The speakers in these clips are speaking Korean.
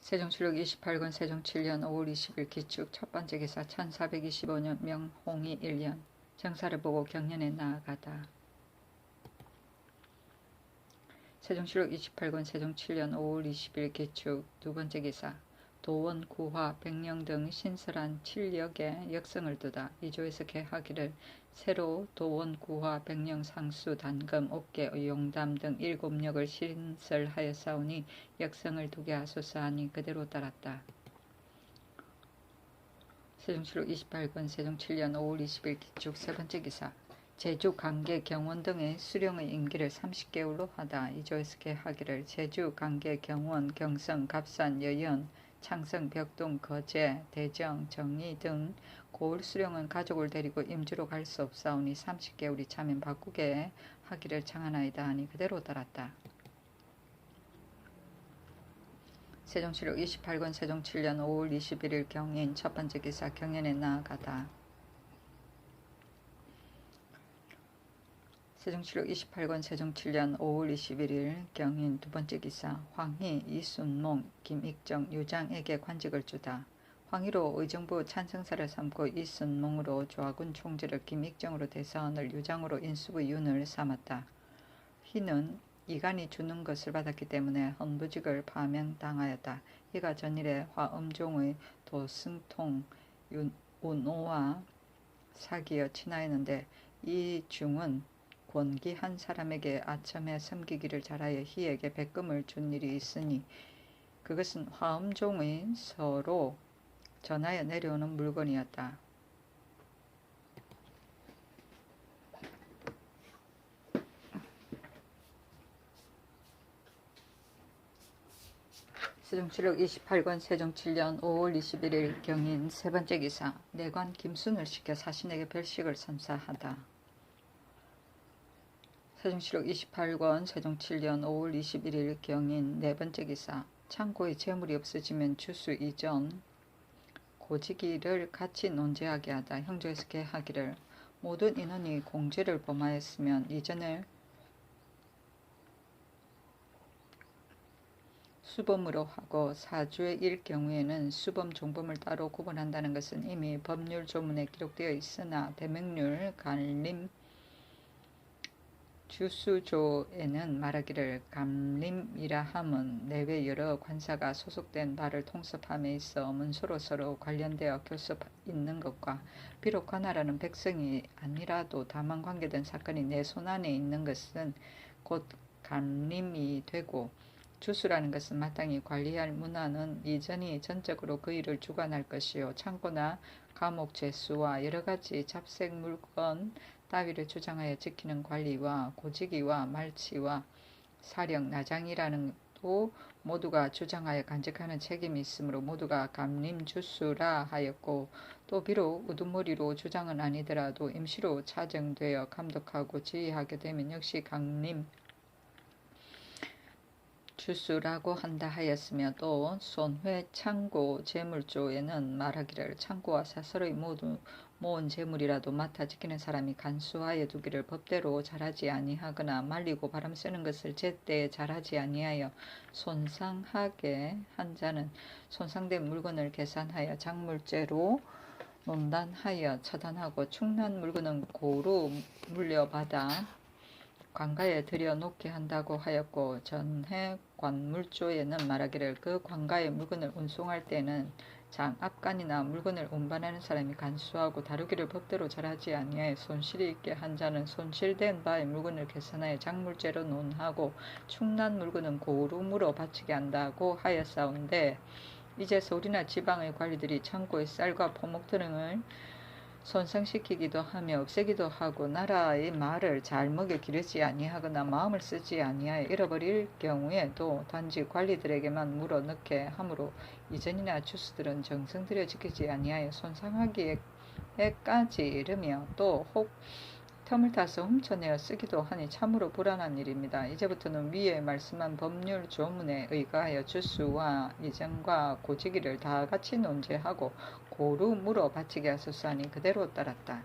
세종실록 28권 세종 7년 5월 20일 기축 첫번째 기사 1425년 명홍이 1년 정사를 보고 경연에 나아가다. 세종실록 28권 세종 7년 5월 20일 기축 두번째 기사 도원, 구화, 백령 등 신설한 7역의 역성을 두다. 이조에서 개하기를 새로 도원, 구화, 백령, 상수, 단금, 옥계, 용담 등 7역을 신설하였사오니 역성을 두게 하소서 하니 그대로 따랐다. 세종실록 28권 세종 7년 5월 20일 기축 세번째 기사 제주, 강계, 경원 등의 수령의 임기를 30개월로 하다. 이조에서 개하기를 제주, 강계, 경원, 경성, 갑산, 여연, 창성, 벽동, 거제, 대정, 정리 등 고을 수령은 가족을 데리고 임주로 갈 수 없사오니 30개월이 차면 바꾸게 하기를 청하나이다 하니 그대로 따랐다. 세종실록 28권 세종 7년 5월 21일 경인 첫번째 기사 경연에 나아가다. 세종실록 28권 세종 7년 5월 21일 경인 두번째 기사 황희, 이순몽, 김익정, 유장에게 관직을 주다. 황희로 의정부 찬성사를 삼고 이순몽으로 조화군 총재를 김익정으로 대사원을 유장으로 인수부 윤을 삼았다. 희는 이간이 주는 것을 받았기 때문에 헌부직을 파면당하였다. 이가 전일에 화엄종의 도승통, 운오와 사귀어 친하였는데 이 중은 권기 한 사람에게 아첨해 섬기기를 잘하여 희에게 백금을 준 일이 있으니 그것은 화엄종의 서로 전하여 내려오는 물건이었다. 세종실록 28권 세종 7년 5월 21일 경인 세번째 기사 내관 김순을 시켜 사신에게 별식을 선사하다. 세종실록 28권 세종 7년 5월 21일 경인 네번째 기사 창고에 재물이 없어지면 주수 이전 고지기를 같이 논제하게 하다. 형조에서 개하기를 모든 인원이 공죄를 범하였으면 이전을 수범으로 하고 사주의 일 경우에는 수범, 종범을 따로 구분한다는 것은 이미 법률 조문에 기록되어 있으나 대명률, 간림, 주수조에는 말하기를 감림이라 함은 내외 여러 관사가 소속된 바를 통섭함에 있어 문서로 서로 관련되어 교섭 있는 것과 비록 관할하는 백성이 아니라도 다만 관계된 사건이 내 손안에 있는 것은 곧 감림이 되고 주수라는 것은 마땅히 관리할 문화는 이전이 전적으로 그 일을 주관할 것이요 창고나 감옥 제수와 여러가지 잡색 물건 따위를 주장하여 지키는 관리와 고지기와 말치와 사령, 나장이라는 또 모두가 주장하여 간직하는 책임이 있으므로 모두가 감림주수라 하였고 또 비록 우두머리로 주장은 아니더라도 임시로 차정되어 감독하고 지휘하게 되면 역시 강림 주수라고 한다 하였으며 또 손회 창고 재물조에는 말하기를 창고와 사서로이 모두 모은 재물이라도 맡아 지키는 사람이 간수하여 두기를 법대로 잘하지 아니하거나 말리고 바람 쐬는 것을 제때 잘하지 아니하여 손상하게 한 자는 손상된 물건을 계산하여 작물죄로 논단하여 처단하고 충난 물건은 고루 물려받아 관가에 들여놓게 한다고 하였고 전해 관물조에는 말하기를 그 관가의 물건을 운송할 때는 장압간이나 물건을 운반하는 사람이 간수하고 다루기를 법대로 잘하지 아니하여 손실이 있게 한 자는 손실된 바의 물건을 계산하여 작물죄로 논하고 충난 물건은 고루 물어 바치게 한다고 하였사온데 이제서 우리나 지방의 관리들이 창고의 쌀과 포목 등을 손상시키기도 하며 없애기도 하고 나라의 말을 잘 먹여 기르지 아니하거나 마음을 쓰지 아니하여 잃어버릴 경우에도 단지 관리들에게만 물어넣게 하므로 이전이나 주수들은 정성 들여 지키지 아니하여 손상하기에까지 이르며 또 혹 틈을 타서 훔쳐내어 쓰기도 하니 참으로 불안한 일입니다. 이제부터는 위에 말씀한 법률 조문에 의거하여 주수와 이전과 고지기를 다 같이 논제하고 고루 물어 바치게 하소서 하니 그대로 따랐다.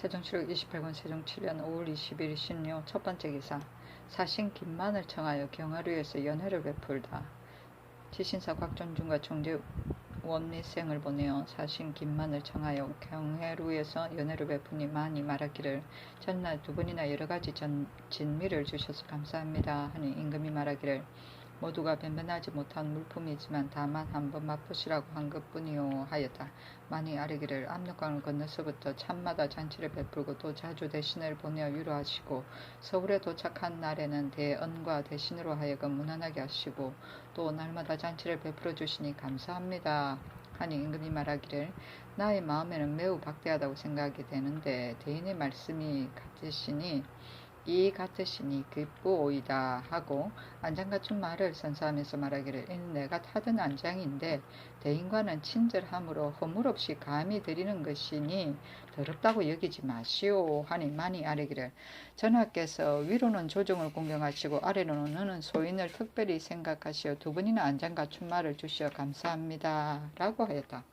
세종시력 28권 세종 7년 5월 20일 신료 첫 번째 기사. 사신 김만을 청하여 경하루에서 연회를 베풀다. 지신사 곽존중과 총재 원리생을 보내어 사신 김만을 청하여 경회루에서 연회를 베푸니 많이 말하기를 전날 두 번이나 여러가지 진미를 주셔서 감사합니다 하니 임금이 말하기를 모두가 변변하지 못한 물품이지만 다만 한번 맛보시라고 한 것뿐이요 하였다. 많이 아뢰기를 압록강을 건너서부터 참마다 잔치를 베풀고 또 자주 대신을 보내어 유로하시고 서울에 도착한 날에는 대언과 대신으로 하여금 무난하게 하시고 또 날마다 잔치를 베풀어 주시니 감사합니다 하니 임금이 말하기를 나의 마음에는 매우 박대하다고 생각이 되는데 대인의 말씀이 같으시니 기쁘오이다 하고 안장 갖춘 말을 선사하면서 말하기를 이는 내가 타던 안장인데 대인과는 친절함으로 허물 없이 감히 드리는 것이니 더럽다고 여기지 마시오 하니 많이 아뢰기를 전하께서 위로는 조정을 공경하시고 아래로는 소인을 특별히 생각하시어 두 번이나 안장 갖춘 말을 주시어 감사합니다 라고 하였다.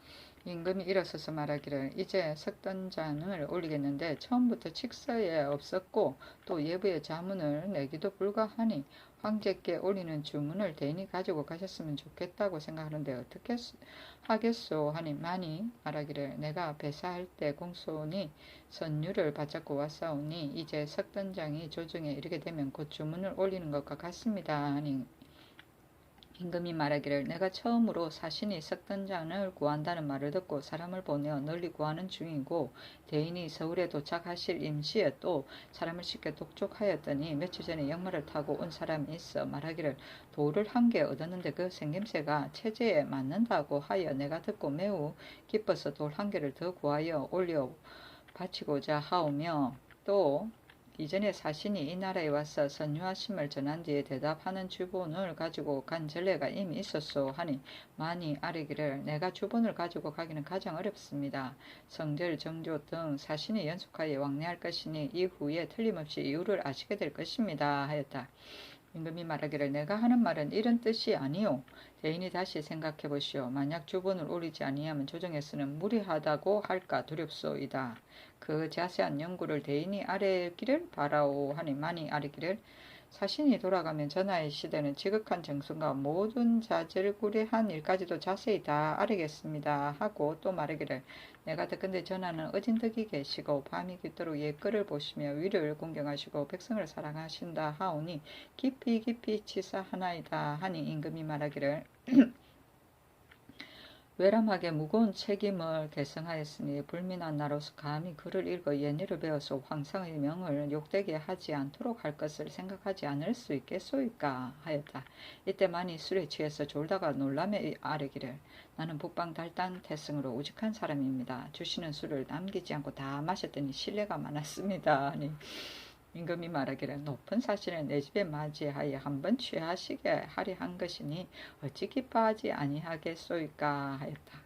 임금이 일어서서 말하기를 이제 석단장을 올리겠는데 처음부터 칙서에 없었고 또 예부의 자문을 내기도 불가하니 황제께 올리는 주문을 대인이 가지고 가셨으면 좋겠다고 생각하는데 어떻게 하겠소 하니 많이 말하기를 내가 배사할 때 공손히 선유를 바잡고 왔사오니 이제 석단장이 조정에 이르게 되면 곧 주문을 올리는 것과 같습니다 하니 임금이 말하기를 내가 처음으로 사신이 석단장을 구한다는 말을 듣고 사람을 보내어 널리 구하는 중이고 대인이 서울에 도착하실 임시에 또 사람을 시켜 독촉하였더니 며칠 전에 역마를 타고 온 사람이 있어 말하기를 돌을 한 개 얻었는데 그 생김새가 체제에 맞는다고 하여 내가 듣고 매우 기뻐서 돌 한 개를 더 구하여 올려 바치고자 하오며 또 이전에 사신이 이 나라에 와서 선유하심을 전한 뒤에 대답하는 주본을 가지고 간 전례가 이미 있었소 하니 많이 아뢰기를 내가 주본을 가지고 가기는 가장 어렵습니다. 성절, 정조 등 사신이 연속하여 왕래할 것이니 이후에 틀림없이 이유를 아시게 될 것입니다 하였다. 임금이 말하기를 내가 하는 말은 이런 뜻이 아니오. 대인이 다시 생각해 보시오. 만약 주본을 올리지 아니하면 조정에서는 무리하다고 할까 두렵소이다. 그 자세한 연구를 대인이 아뢰기를 바라오 하니 많이 아뢰기를 사신이 돌아가면 전하의 시대는 지극한 정성과 모든 자질구레한 일까지도 자세히 다 아뢰겠습니다 하고 또 말하기를 내가 듣건대 전하는 어진 덕이 계시고 밤이 깊도록 옛글을 보시며 위를 공경하시고 백성을 사랑하신다 하오니 깊이 깊이 치사하나이다 하니 임금이 말하기를 외람하게 무거운 책임을 계승하였으니 불민한 나로서 감히 글을 읽어 예리를 배워서 황상의 명을 욕되게 하지 않도록 할 것을 생각하지 않을 수 있겠소이까 하였다. 이때 많이 술에 취해서 졸다가 놀라매 아뢰기를 나는 북방 달단 태승으로 우직한 사람입니다. 주시는 술을 남기지 않고 다 마셨더니 신뢰가 많았습니다. 아니 임금이 말하기를 높은 사신을 내 집에 맞이하여 한번 취하시게 하려 한 것이니 어찌 기뻐하지 아니하겠소이까 하였다.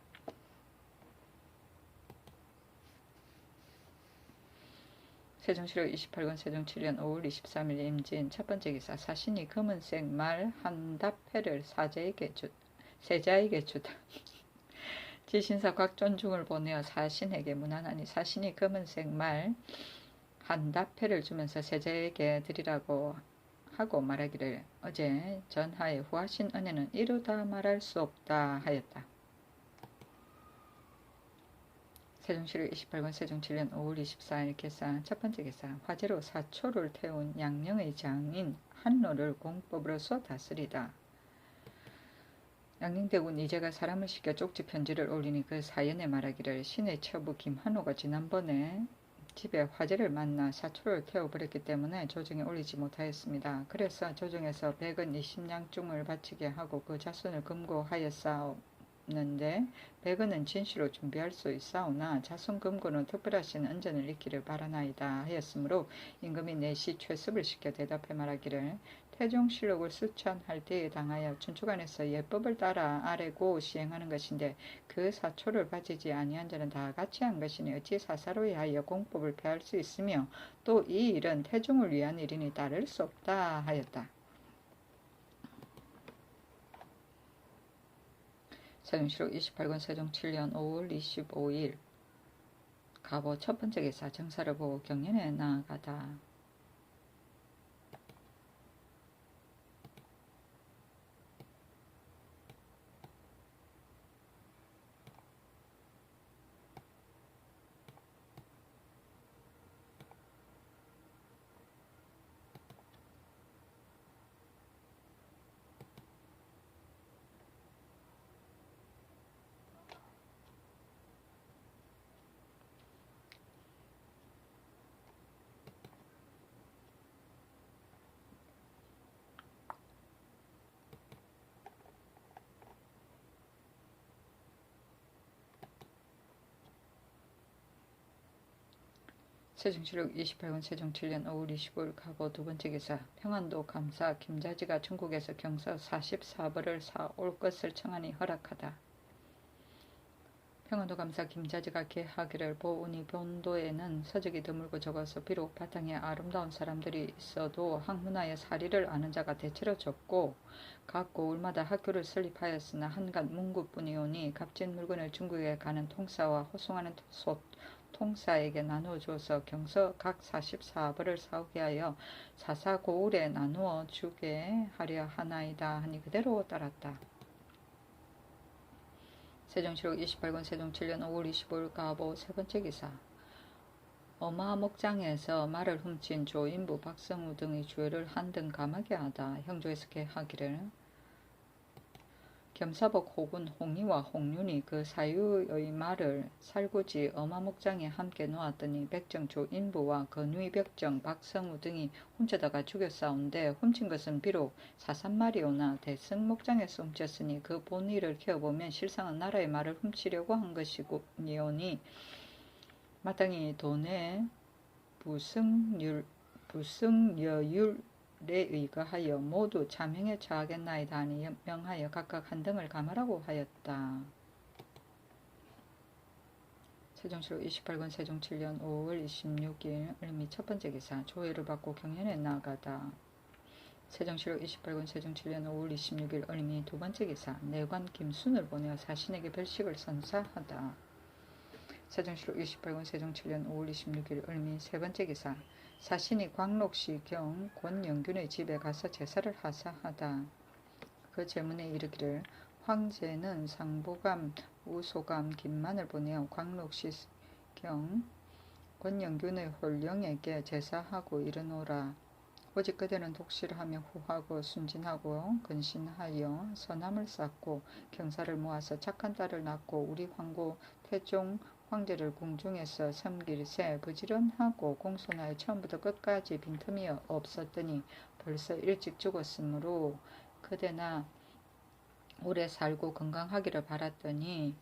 세종시력 28권 세종 7년 5월 23일 임진 첫 번째 기사 사신이 검은색 말 한 답회를 세자에게 주다. 지신사 곽존중을 보내어 사신에게 문안하니 사신이 검은색 말 한 답회를 주면서 세자에게 드리라고 하고 말하기를 어제 전하의 후하신 은혜는 이루다 말할 수 없다 하였다. 세종시력 28권 세종 7년 5월 24일 계산 첫 번째 계산 화재로 사초를 태운 양령의 장인 한노를 공법으로서 다스리다. 양릉대군 이제가 사람을 시켜 쪽지 편지를 올리니 그 사연에 말하기를 신의 처부 김한호가 지난번에 집에 화재를 만나 사초를 태워버렸기 때문에 조정에 올리지 못하였습니다. 그래서 조정에서 100은 20냥중을 바치게 하고 그 자손을 금고하였사옵는데 100원은 진시로 준비할 수 있사오나 자손 금고는 특별하신 은전을 잃기를 바라나이다 하였으므로 임금이 내시 최습을 시켜 대답해 말하기를 태종실록을 수찬할 때에 당하여 춘추관에서 예법을 따라 아뢰고 시행하는 것인데 그 사초를 바치지 아니한 자는 다 같이 한 것이니 어찌 사사로이 하여 공법을 폐할 수 있으며 또 이 일은 태종을 위한 일이니 따를 수 없다 하였다. 세종실록 28권 세종 7년 5월 25일 갑오 첫 번째 기사 정사를 보고 경연에 나아가다. 세종시록 28권 세종 7년 5월 25일 갑오 두 번째 기사 평안도 감사 김자지가 중국에서 경서 44벌을 사올 것을 청하니 허락하다. 평안도 감사 김자지가 개하기를 보오니 본도에는 서적이 드물고 적어서 비록 바탕에 아름다운 사람들이 있어도 학문하여 사리를 아는 자가 대체로 적고 각 고을마다 학교를 설립하였으나 한갓 문구뿐이오니 값진 물건을 중국에 가는 통사와 호송하는 통사에게 나누어 주어서 경서 각 44벌을 사오게 하여 사사고을에 나누어 주게 하려 하나이다 하니 그대로 따랐다. 세종시록 28권 세종 7년 5월 25일 갑오 세 번째 기사 어마목장에서 말을 훔친 조인부 박성우 등의 주회를 한등 감하게 하다. 형조에서 개하기를 겸사복 혹은 홍이와 홍윤이 그 사유의 말을 살구지 어마목장에 함께 놓았더니 백정 조인부와 건위 백정 박성우 등이 훔쳐다가 죽였사온데 훔친 것은 비록 사산말이오나 대승목장에서 훔쳤으니 그 본의를 키워보면 실상은 나라의 말을 훔치려고 한 것이니오니 마땅히 돈의 부승여율에 의거하여 모두 참행에 처하겠나이다 하니 명하여 각각 한 등을 감하라고 하였다. 세종시록 28권 세종 7년 5월 26일 을미 첫 번째 기사 조회를 받고 경연에 나아가다. 세종시록 28권 세종 7년 5월 26일 을미 두 번째 기사 내관 김순을 보내어 사신에게 별식을 선사하다. 세종시록 28권 세종 7년 5월 26일 을미 세 번째 기사 사신이 광록시 경 권영균의 집에 가서 제사를 하사하다. 그 제문에 이르기를 황제는 상보감 우소감 김만을 보내어 광록시 경 권영균의 홀령에게 제사하고 이르노라. 오직 그대는 독실하며 후하고 순진하고 근신하여 선함을 쌓고 경사를 모아서 착한 딸을 낳고 우리 황고 태종 황제를 궁중에서 섬길세 부지런하고 공손하여 처음부터 끝까지 빈틈이 없었더니 벌써 일찍 죽었으므로 그대나 오래 살고 건강하기를 바랐더니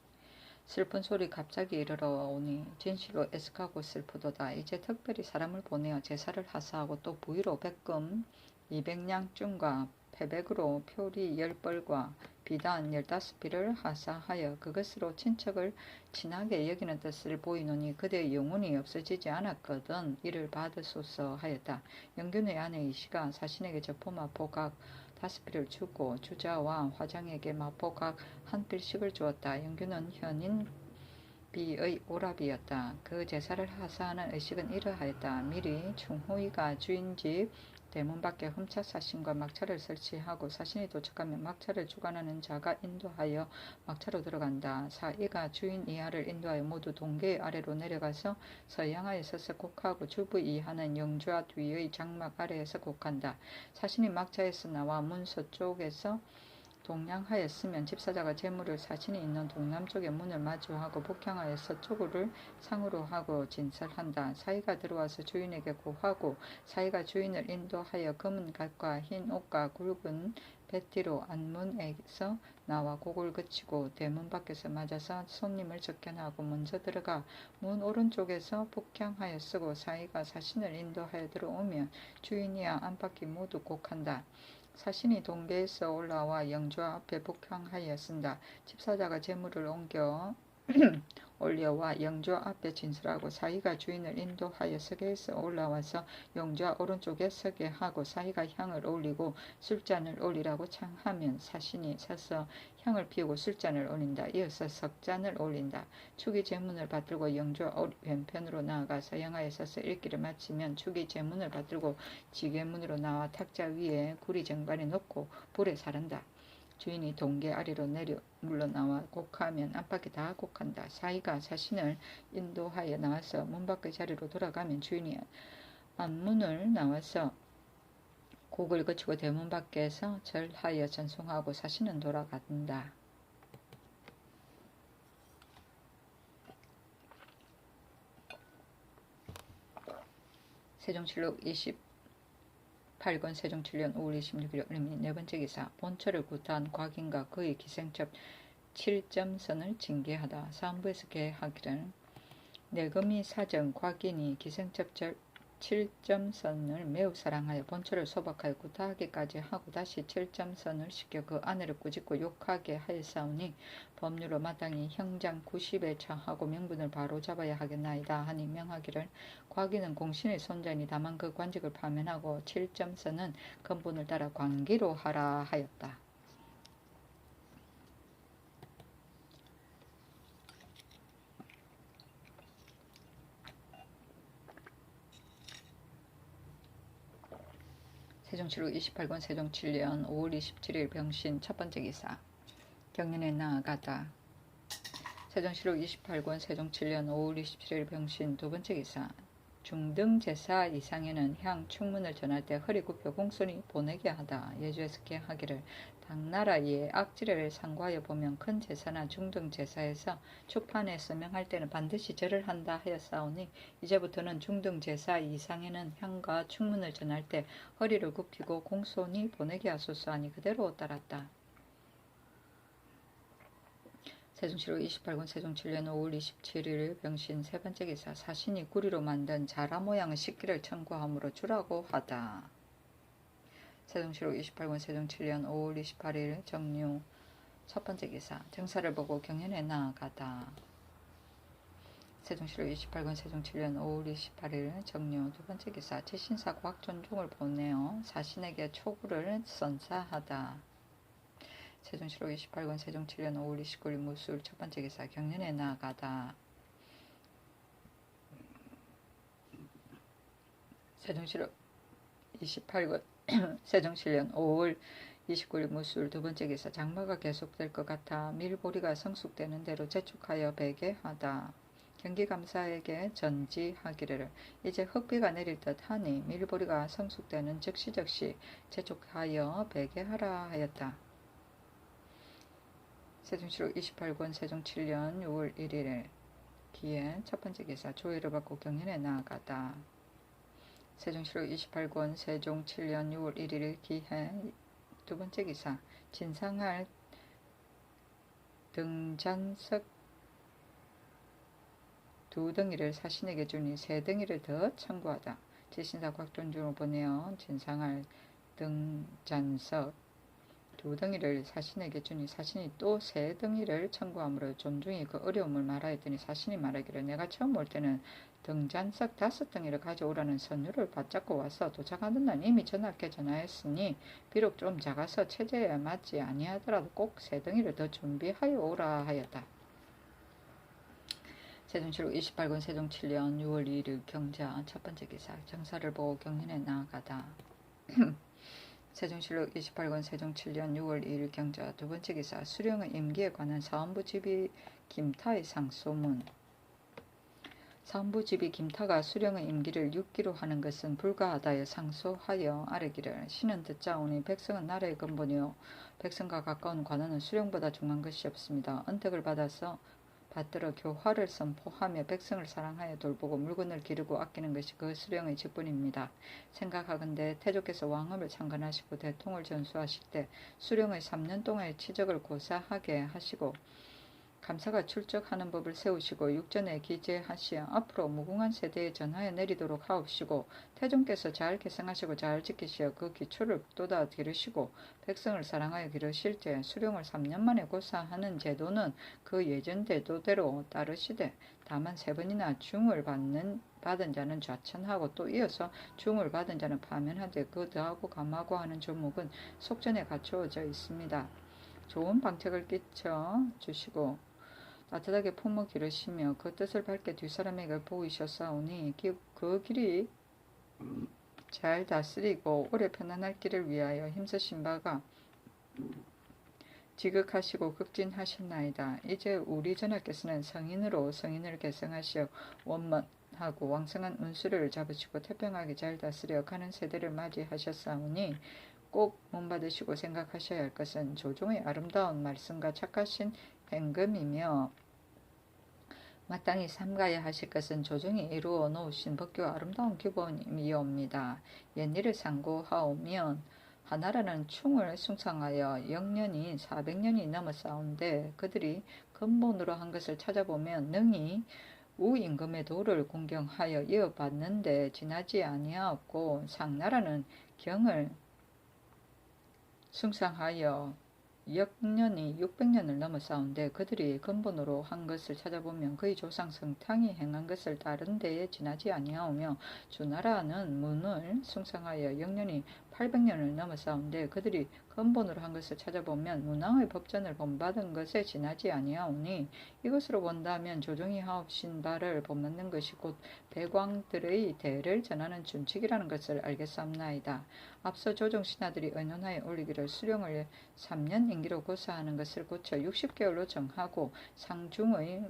슬픈 소리 갑자기 이르러오니 진실로 애석하고 슬프도다. 이제 특별히 사람을 보내어 제사를 하사하고 또 부위로 백금 200냥쯤과 패백으로 표리 10벌과 비단 15비를 하사하여 그것으로 친척을 친하게 여기는 뜻을 보이노니 그대의 영혼이 없어지지 않았거든 이를 받으소서 하였다. 영균의 아내 이시가 사신에게 저포마포 각 5필을 주고 주자와 화장에게 마포 각 1필씩을 주었다. 영균은 현인비의 오랍이었다. 그 제사를 하사하는 의식은 이러하였다. 미리 충후이가 주인집 대문 밖에 흠차 사신과 막차를 설치하고 사신이 도착하면 막차를 주관하는 자가 인도하여 막차로 들어간다. 사이가 주인 이하를 인도하여 모두 동계 아래로 내려가서 서양하에 서서 곡하고 주부 이하는 영좌 뒤의 장막 아래에서 곡한다. 사신이 막차에서 나와 문 서쪽에서 동량하였으면 집사자가 제물을 사신이 있는 동남쪽의 문을 마주하고 북향하여 서쪽을 상으로 하고 진설한다. 사이가 들어와서 주인에게 고하고 사이가 주인을 인도하여 검은 갓과 흰 옷과 굵은 뱃띠로 안문에서 나와 곡을 그치고 대문 밖에서 맞아서 손님을 접견하고 먼저 들어가 문 오른쪽에서 북향하여 쓰고 사이가 사신을 인도하여 들어오면 주인이야 안팎이 모두 곡한다. 사신이 동계에서 올라와 영좌 앞에 북향하여 쓴다. 집사자가 제물을 옮겨 올려와 영조 앞에 진술하고 사이가 주인을 인도하여 서계에서 올라와서 영조와 오른쪽에 서게 하고 사이가 향을 올리고 술잔을 올리라고 청하면 사신이 서서 향을 피우고 술잔을 올린다. 이어서 석잔을 올린다. 축이 제문을 받들고 영조 왼편으로 나아가 서양하에 서서 읽기를 마치면 축이 제문을 받들고 지게문으로 나와 탁자 위에 구리 쟁반에 놓고 불에 사른다. 주인이 동계 아래로 내려 물러나와 곡하면 안팎이 다 곡한다. 사이가 사신을 인도하여 나와서 문 밖의 자리로 돌아가면 주인이 안문을 나와서 곡을 거치고 대문 밖에서 절하여 전송하고 사신은 돌아간다. 세종실록 28권 세종 7년 5월 26일 을미 네 번째 기사. 본처를 구타한 곽인과 그의 기생첩 7점선을 징계하다. 사헌부에서 계하기를 내금이 사정 곽인이 기생첩 7점선을 매우 사랑하여 본처를 소박하여 구타하기까지 하고 다시 7점선을 시켜 그 아내를 꾸짖고 욕하게 하였사오니 법률로 마땅히 형장 90에 처하고 명분을 바로 잡아야 하겠나이다 하니 명하기를 곽인은 공신의 손자니 다만 그 관직을 파면하고 7점선은 근본을 따라 관기로 하라 하였다. 세종실록 28권 세종 7년 5월 27일 병신 첫 번째 기사. 경연에 나아가다. 세종실록 28권 세종 7년 5월 27일 병신 두 번째 기사. 중등 제사 이상에는 향 충문을 전할 때 허리 굽혀 공손히 보내게 하다. 예주에서 계하기를 당나라의 악지례를 상고하여 보면 큰 제사나 중등 제사에서 축판에 서명할 때는 반드시 절을 한다 하였사오니 이제부터는 중등 제사 이상에는 향과 충문을 전할 때 허리를 굽히고 공손히 보내게 하소서 하니 그대로 따랐다. 세종실록 28권 세종 7년 5월 27일 병신 세 번째 기사. 사신이 구리로 만든 자라 모양의 식기를 청구함으로 주라고 하다. 세종실록 28권 세종 7년 5월 28일 정류 첫 번째 기사. 정사를 보고 경연에 나아가다. 세종실록 28권 세종 7년 5월 28일 정류 두 번째 기사. 제신사 곽존중을 보내어 사신에게 초구를 선사하다. 세종실록 28권 세종 7년 5월 29일 무술 첫 번째 기사. 경연에 나아가다. 세종실록 28권 세종 7년 5월 29일 무술 두 번째 기사. 장마가 계속될 것 같아 밀보리가 성숙되는 대로 재촉하여 배게하다. 경기감사에게 전지하기를 이제 흑비가 내릴 듯 하니 밀보리가 성숙되는 즉시 재촉하여 배게하라 하였다. 세종실록 28권 세종 7년 6월 1일 기에 첫 번째 기사. 조회를 받고 경연에 나아가다. 세종실록 28권 세종 7년 6월 1일 기해 두 번째 기사. 진상할 등잔석 두 덩이를 사신에게 주니 세 덩이를 더 청구하다. 제신사 곽존중을 보내어 진상할 등잔석 두 덩이를 사신에게 주니 사신이 또 세 덩이를 청구하므로 존중이 그 어려움을 말하였더니 사신이 말하기를 내가 처음 올 때는 등잔석 5덩이를 가져오라는 선율을 받잡고 와서 도착하는 날 이미 전하께 전하였으니 비록 좀 작아서 체제에 맞지 아니하더라도 꼭 세 덩이를 더 준비하여 오라 하였다. 세종실록 28권 세종 7년 6월 2일 경자 첫 번째 기사. 정사를 보고 경연에 나아가다. 세종실록 28권 세종 7년 6월 2일 경자 두 번째 기사. 수령의 임기에 관한 사헌부 집이 김타의 상소문. 사헌부 집이 김타가 수령의 임기를 6기로 하는 것은 불가하다여 상소하여 아뢰기를 신은 듣자오니 백성은 나라의 근본이요 백성과 가까운 관원은 수령보다 중한 것이 없습니다. 은택을 받들어 교화를 선포하며 백성을 사랑하여 돌보고 물건을 기르고 아끼는 것이 그 수령의 직분입니다. 생각하건대 태조께서 왕업을 창건하시고 대통을 전수하실 때 수령의 3년 동안의 치적을 고사하게 하시고 감사가 출적하는 법을 세우시고 육전에 기재하시어 앞으로 무궁한 세대에 전하여 내리도록 하옵시고 태종께서 잘 계승하시고 잘 지키시어 그 기초를 또다 기르시고 백성을 사랑하여 기르실 때 수령을 3년 만에 고사하는 제도는 그 예전 제도대로 따르시되 다만 3번이나 중을 받은 자는 좌천하고 또 이어서 중을 받은 자는 파면하되 그 더하고 감하고 하는 조목은 속전에 갖추어져 있습니다. 좋은 방책을 끼쳐 주시고 따뜻하게 품어 기르시며 그 뜻을 밝게 뒷사람에게 보이셨사오니 그 길이 잘 다스리고 오래 편안할 길을 위하여 힘쓰신 바가 지극하시고 극진하셨나이다. 이제 우리 전하께서는 성인으로 성인을 계승하시어 원만하고 왕성한 운수를 잡으시고 태평하게 잘 다스려 가는 세대를 맞이하셨사오니 꼭 본받으시고 생각하셔야 할 것은 조종의 아름다운 말씀과 착하신 행금이며 마땅히 삼가야 하실 것은 조정이 이루어 놓으신 법교 아름다운 기본이옵니다. 옛일을 상고하오면 하나라는 충을 숭상하여 영년이 400년이 넘어싸운데 그들이 근본으로 한 것을 찾아보면 능히 우임금의 도를 공경하여 이어받는데 지나지 아니하였고 상나라는 경을 숭상하여 역년이 600년을 넘어싸운데 그들이 근본으로 한 것을 찾아보면 그의 조상 성탕이 행한 것을 다른 데에 지나지 아니하오며 주나라는 문을 숭상하여 역년이 800년을 넘어싸운데 그들이 근본으로 한 것을 찾아보면 문왕의 법전을 본받은 것에 지나지 아니하오니 이것으로 본다면 조정이 하옵신 바를 본받는 것이 곧 백왕들의 대를 전하는 준칙이라는 것을 알겠사옵나이다. 앞서 조정 신하들이 의논하여 올리기를 수령을 3년 임기로 고사하는 것을 고쳐 60개월로 정하고 상중의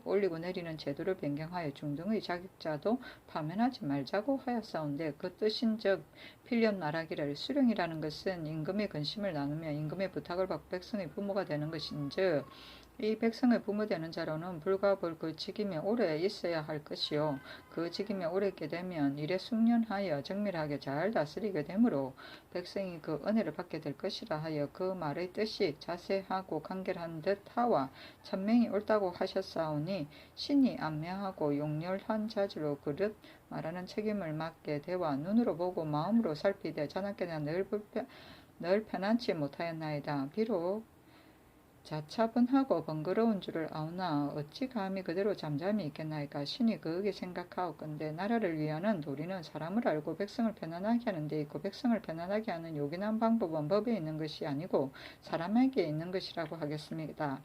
올리고 내리는 제도를 변경하여 중등의 자격자도 파면하지 말자고 하였사온데 그 뜻인즉 필연 말하기를 수령이라는 것은 임금의 근심을 나누며 임금의 부탁을 받고 백성의 부모가 되는 것인즉 이 백성의 부모되는 자로는 불과 그 직임에 오래 있어야 할 것이요 그 직임에 오래 있게 되면 일에 숙련하여 정밀하게 잘 다스리게 되므로 백성이 그 은혜를 받게 될 것이라 하여 그 말의 뜻이 자세하고 간결한 듯 하와 천명이 옳다고 하셨사오니 신이 안명하고 용렬한 자주로 그릇 말하는 책임을 맡게 되와 눈으로 보고 마음으로 살피되 자나깨나 늘 편안치 못하였나이다. 비록 자차분하고 번거로운 줄을 아우나 어찌 감히 그대로 잠잠히 있겠나이까. 신이 그에게 생각하옵건대 나라를 위하는 도리는 사람을 알고 백성을 편안하게 하는 데 있고 백성을 편안하게 하는 요긴한 방법은 법에 있는 것이 아니고 사람에게 있는 것이라고 하겠습니다.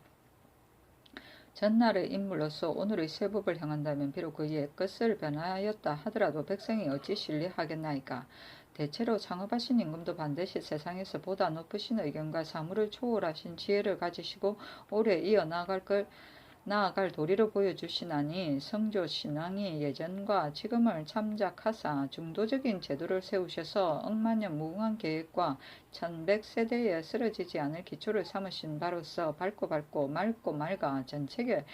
전날의 인물로서 오늘의 세법을 행한다면 비록 그 옛것을 변하였다 하더라도 백성이 어찌 신뢰하겠나이까. 대체로 창업하신 임금도 반드시 세상에서 보다 높으신 의견과 사물을 초월하신 지혜를 가지시고 오래 나아갈 도리를 보여주시나니 성조 신앙이 예전과 지금을 참작하사 중도적인 제도를 세우셔서 억만년 무궁한 계획과 1100세대에 쓰러지지 않을 기초를 삼으신 바로서 밝고 맑고 맑아 전책에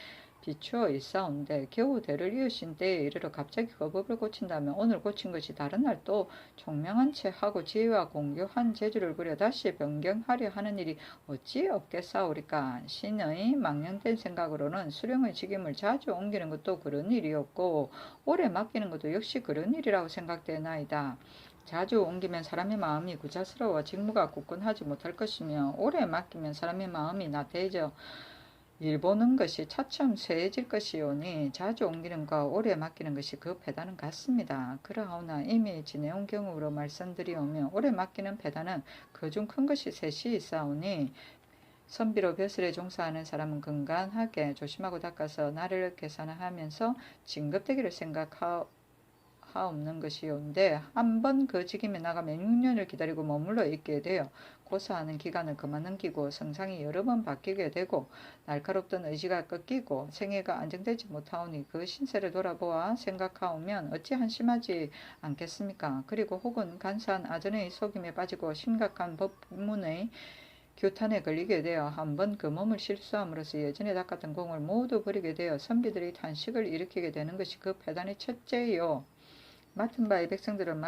비추어 있사온데 겨우 대를 이으신 때에 이르러 갑자기 그 법을 고친다면 오늘 고친 것이 다른 날 또 총명한 채 하고 지혜와 공교한 재주를 부려 다시 변경하려 하는 일이 어찌 없겠사오리까. 신의 망령된 생각으로는 수령의 직임을 자주 옮기는 것도 그런 일이었고 오래 맡기는 것도 역시 그런 일이라고 생각되나이다. 자주 옮기면 사람의 마음이 구차스러워 직무가 굳건하지 못할 것이며 오래 맡기면 사람의 마음이 나태해져 일보는 것이 차츰 쇠해질 것이오니 자주 옮기는과 오래 맡기는 것이 그 배단은 같습니다. 그러하오나 이미 지내온 경우로 말씀드리오며 오래 맡기는 배단은 그중 큰 것이 셋이 있사오니 선비로 벼슬에 종사하는 사람은 근간하게 조심하고 닦아서 날을 계산하면서 진급되기를 없는 것이온데 한 번 그 직임에 나가면 6년을 기다리고 머물러 있게 되어 고사하는 기간을 그만 넘기고 성상이 여러 번 바뀌게 되고 날카롭던 의지가 꺾이고 생애가 안정되지 못하오니 그 신세를 돌아보아 생각하오면 어찌 한심하지 않겠습니까? 그리고 혹은 간사한 아전의 속임에 빠지고 심각한 법문의 규탄에 걸리게 되어 한 번 그 몸을 실수함으로써 예전에 닦았던 공을 모두 버리게 되어 선비들이 탄식을 일으키게 되는 것이 그 패단의 첫째요. 맡은 바의 백성들은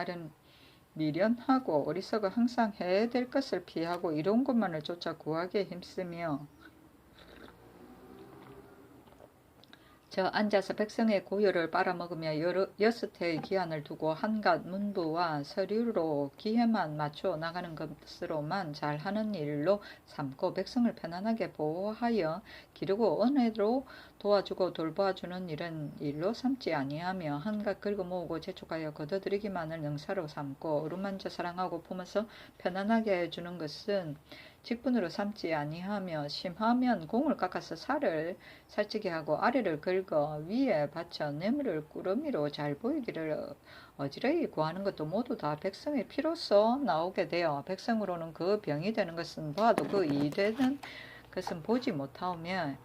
미련하고 어리석어 항상 해야 될 것을 피하고 이로운 것만을 쫓아 구하기에 힘쓰며 저 앉아서 백성의 고요를 빨아먹으며 여섯 해의 기한을 두고 한갓 문부와 서류로 기회만 맞춰 나가는 것으로만 잘하는 일로 삼고 백성을 편안하게 보호하여 기르고 은혜로 도와주고 돌봐주는 일은 일로 삼지 아니하며 한갓 긁어모으고 재촉하여 걷어들이기만을 능사로 삼고 어루만져 사랑하고 품어서 편안하게 해주는 것은 직분으로 삼지 아니하며 심하면 공을 깎아서 살을 살찌게 하고 아래를 긁어 위에 받쳐 뇌물을 꾸러미로 잘 보이기를 어지러이 구하는 것도 모두 다 백성의 피로써 나오게 되어 백성으로는 그 병이 되는 것은 봐도 그 이 되는 것은 보지 못하오며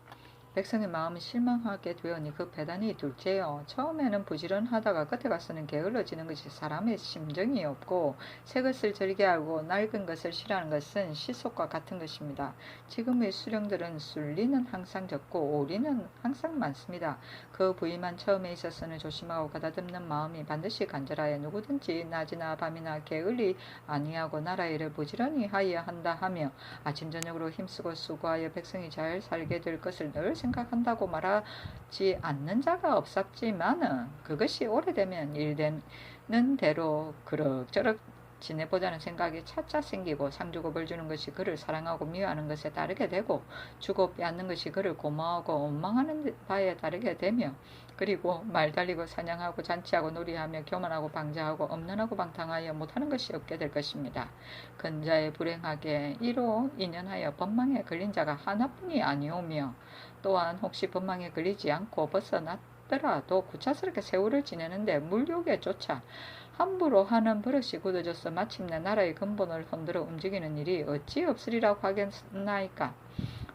백성의 마음이 실망하게 되오니 그 배단이 둘째요. 처음에는 부지런하다가 끝에 가서는 게을러지는 것이 사람의 심정이 없고 새 것을 즐겨 하고 낡은 것을 싫어하는 것은 시속과 같은 것입니다. 지금의 수령들은 순리는 항상 적고 오리는 항상 많습니다. 그 부위만 처음에 있어서는 조심하고 가다듬는 마음이 반드시 간절하여 누구든지 낮이나 밤이나 게을리 아니하고 나라 일을 부지런히 하여야 한다 하며 아침 저녁으로 힘쓰고 수고하여 백성이 잘 살게 될 것을 늘 생각한다고 말하지 않는 자가 없었지만은 그것이 오래되면 일되는 대로 그럭저럭 지내보자는 생각이 차차 생기고 상주고 벌주는 것이 그를 사랑하고 미워하는 것에 따르게 되고 주고 빼앗는 것이 그를 고마워하고 원망하는 바에 따르게 되며 그리고 말 달리고 사냥하고 잔치하고 놀이하며 교만하고 방자하고 엄난하고 방탕하여 못하는 것이 없게 될 것입니다. 근자에 불행하게 이로 인연하여 법망에 걸린 자가 하나뿐이 아니오며 또한 혹시 법망에 걸리지 않고 벗어났더라도 구차스럽게 세월을 지내는데 물욕에 쫓아 함부로 하는 버릇이 굳어져서 마침내 나라의 근본을 흔들어 움직이는 일이 어찌 없으리라고 하겠나이까.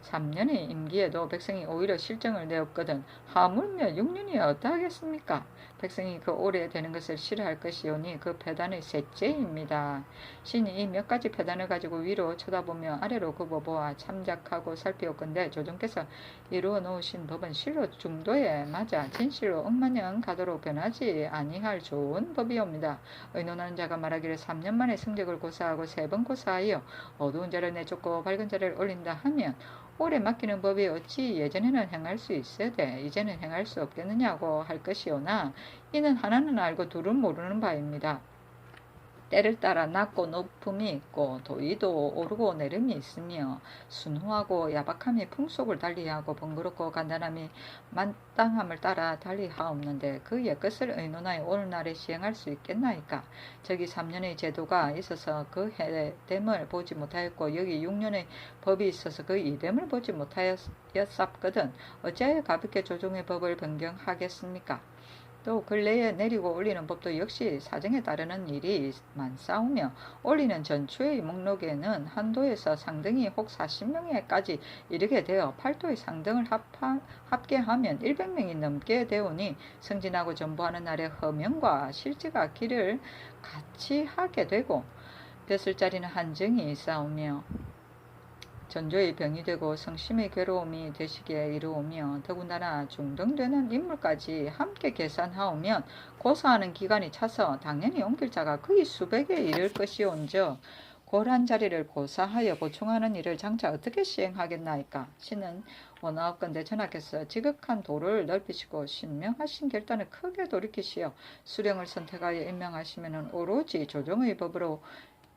3년의 임기에도 백성이 오히려 실정을 내었거든 하물며 6년이 어떠하겠습니까? 백성이 그 오래 되는 것을 싫어할 것이오니 그 패단의 셋째입니다. 신이 이 몇 가지 패단을 가지고 위로 쳐다보며 아래로 굽어보아 참작하고 살피었건대 조정께서 이루어 놓으신 법은 실로 중도에 맞아 진실로 억만년 가도록 변하지 아니할 좋은 법이옵니다. 의논하는 자가 말하기를 3년 만에 성적을 고사하고 3번 고사하여 어두운 자를 내쫓고 밝은 자를 올린다 하면 오래 맡기는 법이 어찌 예전에는 행할 수 있어야돼 이제는 행할 수 없겠느냐고 할 것이오나 이는 하나는 알고 둘은 모르는 바입니다. 때를 따라 낮고 높음이 있고 도의도 오르고 내림이 있으며 순후하고 야박함이 풍속을 달리하고 번거롭고 간단함이 만땅함을 따라 달리하옵는데 그 옛것을 의논하여 오늘날에 시행할 수 있겠나이까. 저기 3년의 제도가 있어서 그 해됨을 보지 못하였고 여기 6년의 법이 있어서 그 이됨을 보지 못하였sap거든 어찌하여 가볍게 조정의 법을 변경하겠습니까? 또 근래에 내리고 올리는 법도 역시 사정에 따르는 일이 많사오며 올리는 전추의 목록에는 한도에서 상등이 혹 40명에까지 이르게 되어 팔도의 상등을 합계하면 100명이 넘게 되오니 승진하고 전부하는 날에 허명과 실지가 길을 같이 하게 되고 벼슬자리는 한정이 있사오며 전조의 병이 되고 성심의 괴로움이 되시기에 이르오며 더군다나 중등되는 인물까지 함께 계산하오면 고사하는 기간이 차서 당연히 옮길 자가 거의 수백에 이를 것이온즉 고란 자리를 고사하여 보충하는 일을 장차 어떻게 시행하겠나이까. 신은 원하옵건대 전하께서 지극한 도를 넓히시고 신명하신 결단을 크게 돌이키시어 수령을 선택하여 임명하시면 오로지 조정의 법으로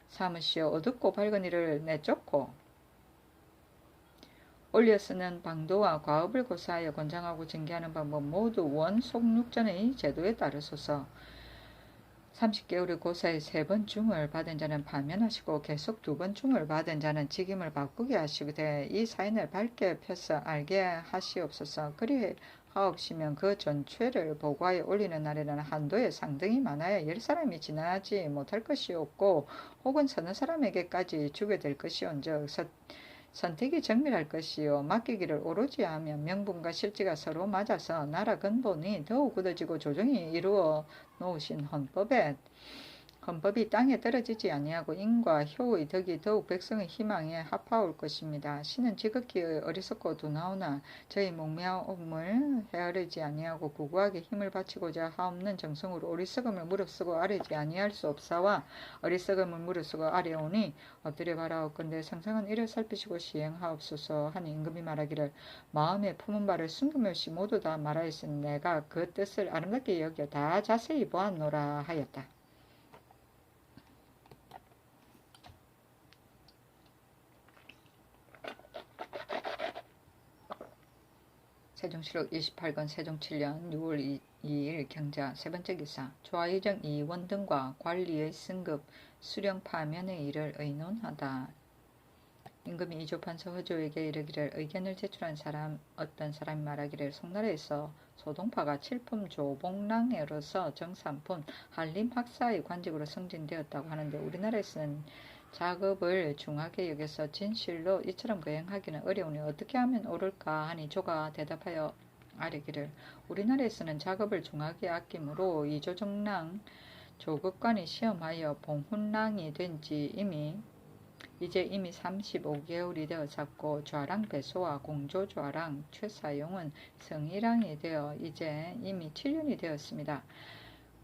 삼으시어 어둡고 밝은 일을 내쫓고 올려 쓰는 방도와 과업을 고사하여 권장하고 징계하는 방법 모두 원속육전의 제도에 따르소서. 30개월의 고사에 3번 중을 받은 자는 파면하시고 계속 2번 중을 받은 자는 직임을 바꾸게 하시되 이 사인을 밝게 펴서 알게 하시옵소서. 그리하옵시면 그 전체를 보고하여 올리는 날에는 한도에 상등이 많아야 10사람이 지나지 못할 것이었고 혹은 서너 사람에게까지 주게 될 것이온즉 선택이 정밀할 것이요 맡기기를 오로지 하면 명분과 실지가 서로 맞아서 나라 근본이 더욱 굳어지고 조정이 이루어 놓으신 헌법이 땅에 떨어지지 아니하고 인과 효의 덕이 더욱 백성의 희망에 합하올 것입니다. 신은 지극히 어리석고 두나오나 저희 목매함을 헤아리지 아니하고 구구하게 힘을 바치고자 하옵는 정성으로 어리석음을 무릅쓰고 아뢰지 아니할 수 없사와 어리석음을 무릅쓰고 아뢰오니 엎드려 바라옵건대 상상은 이를 살피시고 시행하옵소서 하니 임금이 말하기를 마음에 품은 바를 숨김없이 모두 다 말하였으니 내가 그 뜻을 아름답게 여겨 다 자세히 보았노라 하였다. 세종실록 28권 세종 7년 6월 2일 경자 세번째 기사 조하의정 이원 등과 관리의 승급 수령 파면의 일을 의논하다. 임금이 이조판서 허조에게 이르기를 의견을 제출한 사람 어떤 사람이 말하기를 송나라에서 소동파가 칠품 조봉랑으로서 정삼품 한림학사의 관직으로 승진되었다고 하는데 우리나라에서는 작업을 중하게 여겨서 진실로 이처럼 거행하기는 어려우니 어떻게 하면 옳을까 하니 조가 대답하여 아뢰기를 우리나라에서는 작업을 중하게 아끼므로 이조정랑 조급관이 시험하여 봉훈랑이 된 지 이제 이미 35개월이 되었었고 좌랑 배소와 공조좌랑 최사용은 성이랑이 되어 이제 이미 7년이 되었습니다.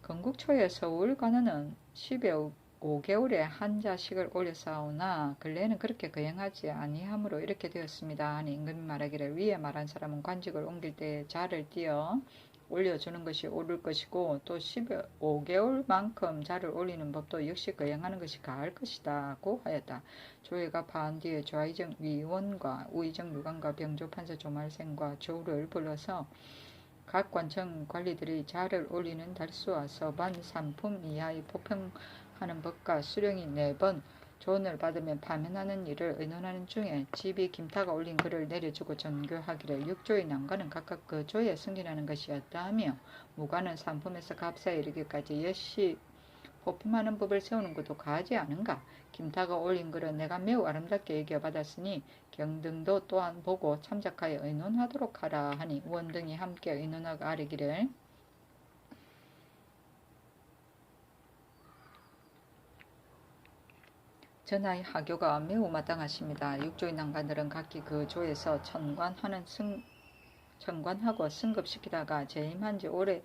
건국초에 서울 관원은 15개월에 한 자식을 올려싸우나 근래에는 그렇게 거행하지 아니하므로 이렇게 되었습니다. 하니 임금이 말하기를 위에 말한 사람은 관직을 옮길 때에 자를 띄어 올려주는 것이 옳을 것이고 또 15개월만큼 자를 올리는 법도 역시 거행하는 것이 가할 것이다고 하였다. 조회가 파한 뒤에 조하의정 위원과 우의정 유관과 병조판서 조말생과 조를 불러서 각 관청 관리들이 자를 올리는 달수와 서반 3품 이하의 포평하는 법과 수령이 4번 조언을 받으면 파면하는 일을 의논하는 중에 집이 김타가 올린 글을 내려주고 전교하기를 6조의 난관은 각각 그 조에 승진하는 것이었다 하며 무관은 3품에서 갑사에 이르기까지 여시 포품하는 법을 세우는 것도 가하지 않은가. 김타가 올린 글은 내가 매우 아름답게 여겨받았으니 경등도 또한 보고 참작하여 의논하도록 하라 하니 원등이 함께 의논하고 아뢰기를 전하의 하교가 매우 마땅하십니다. 육조의 난관들은 각기 그 조에서 천관하고 승급시키다가 재임한 지 오래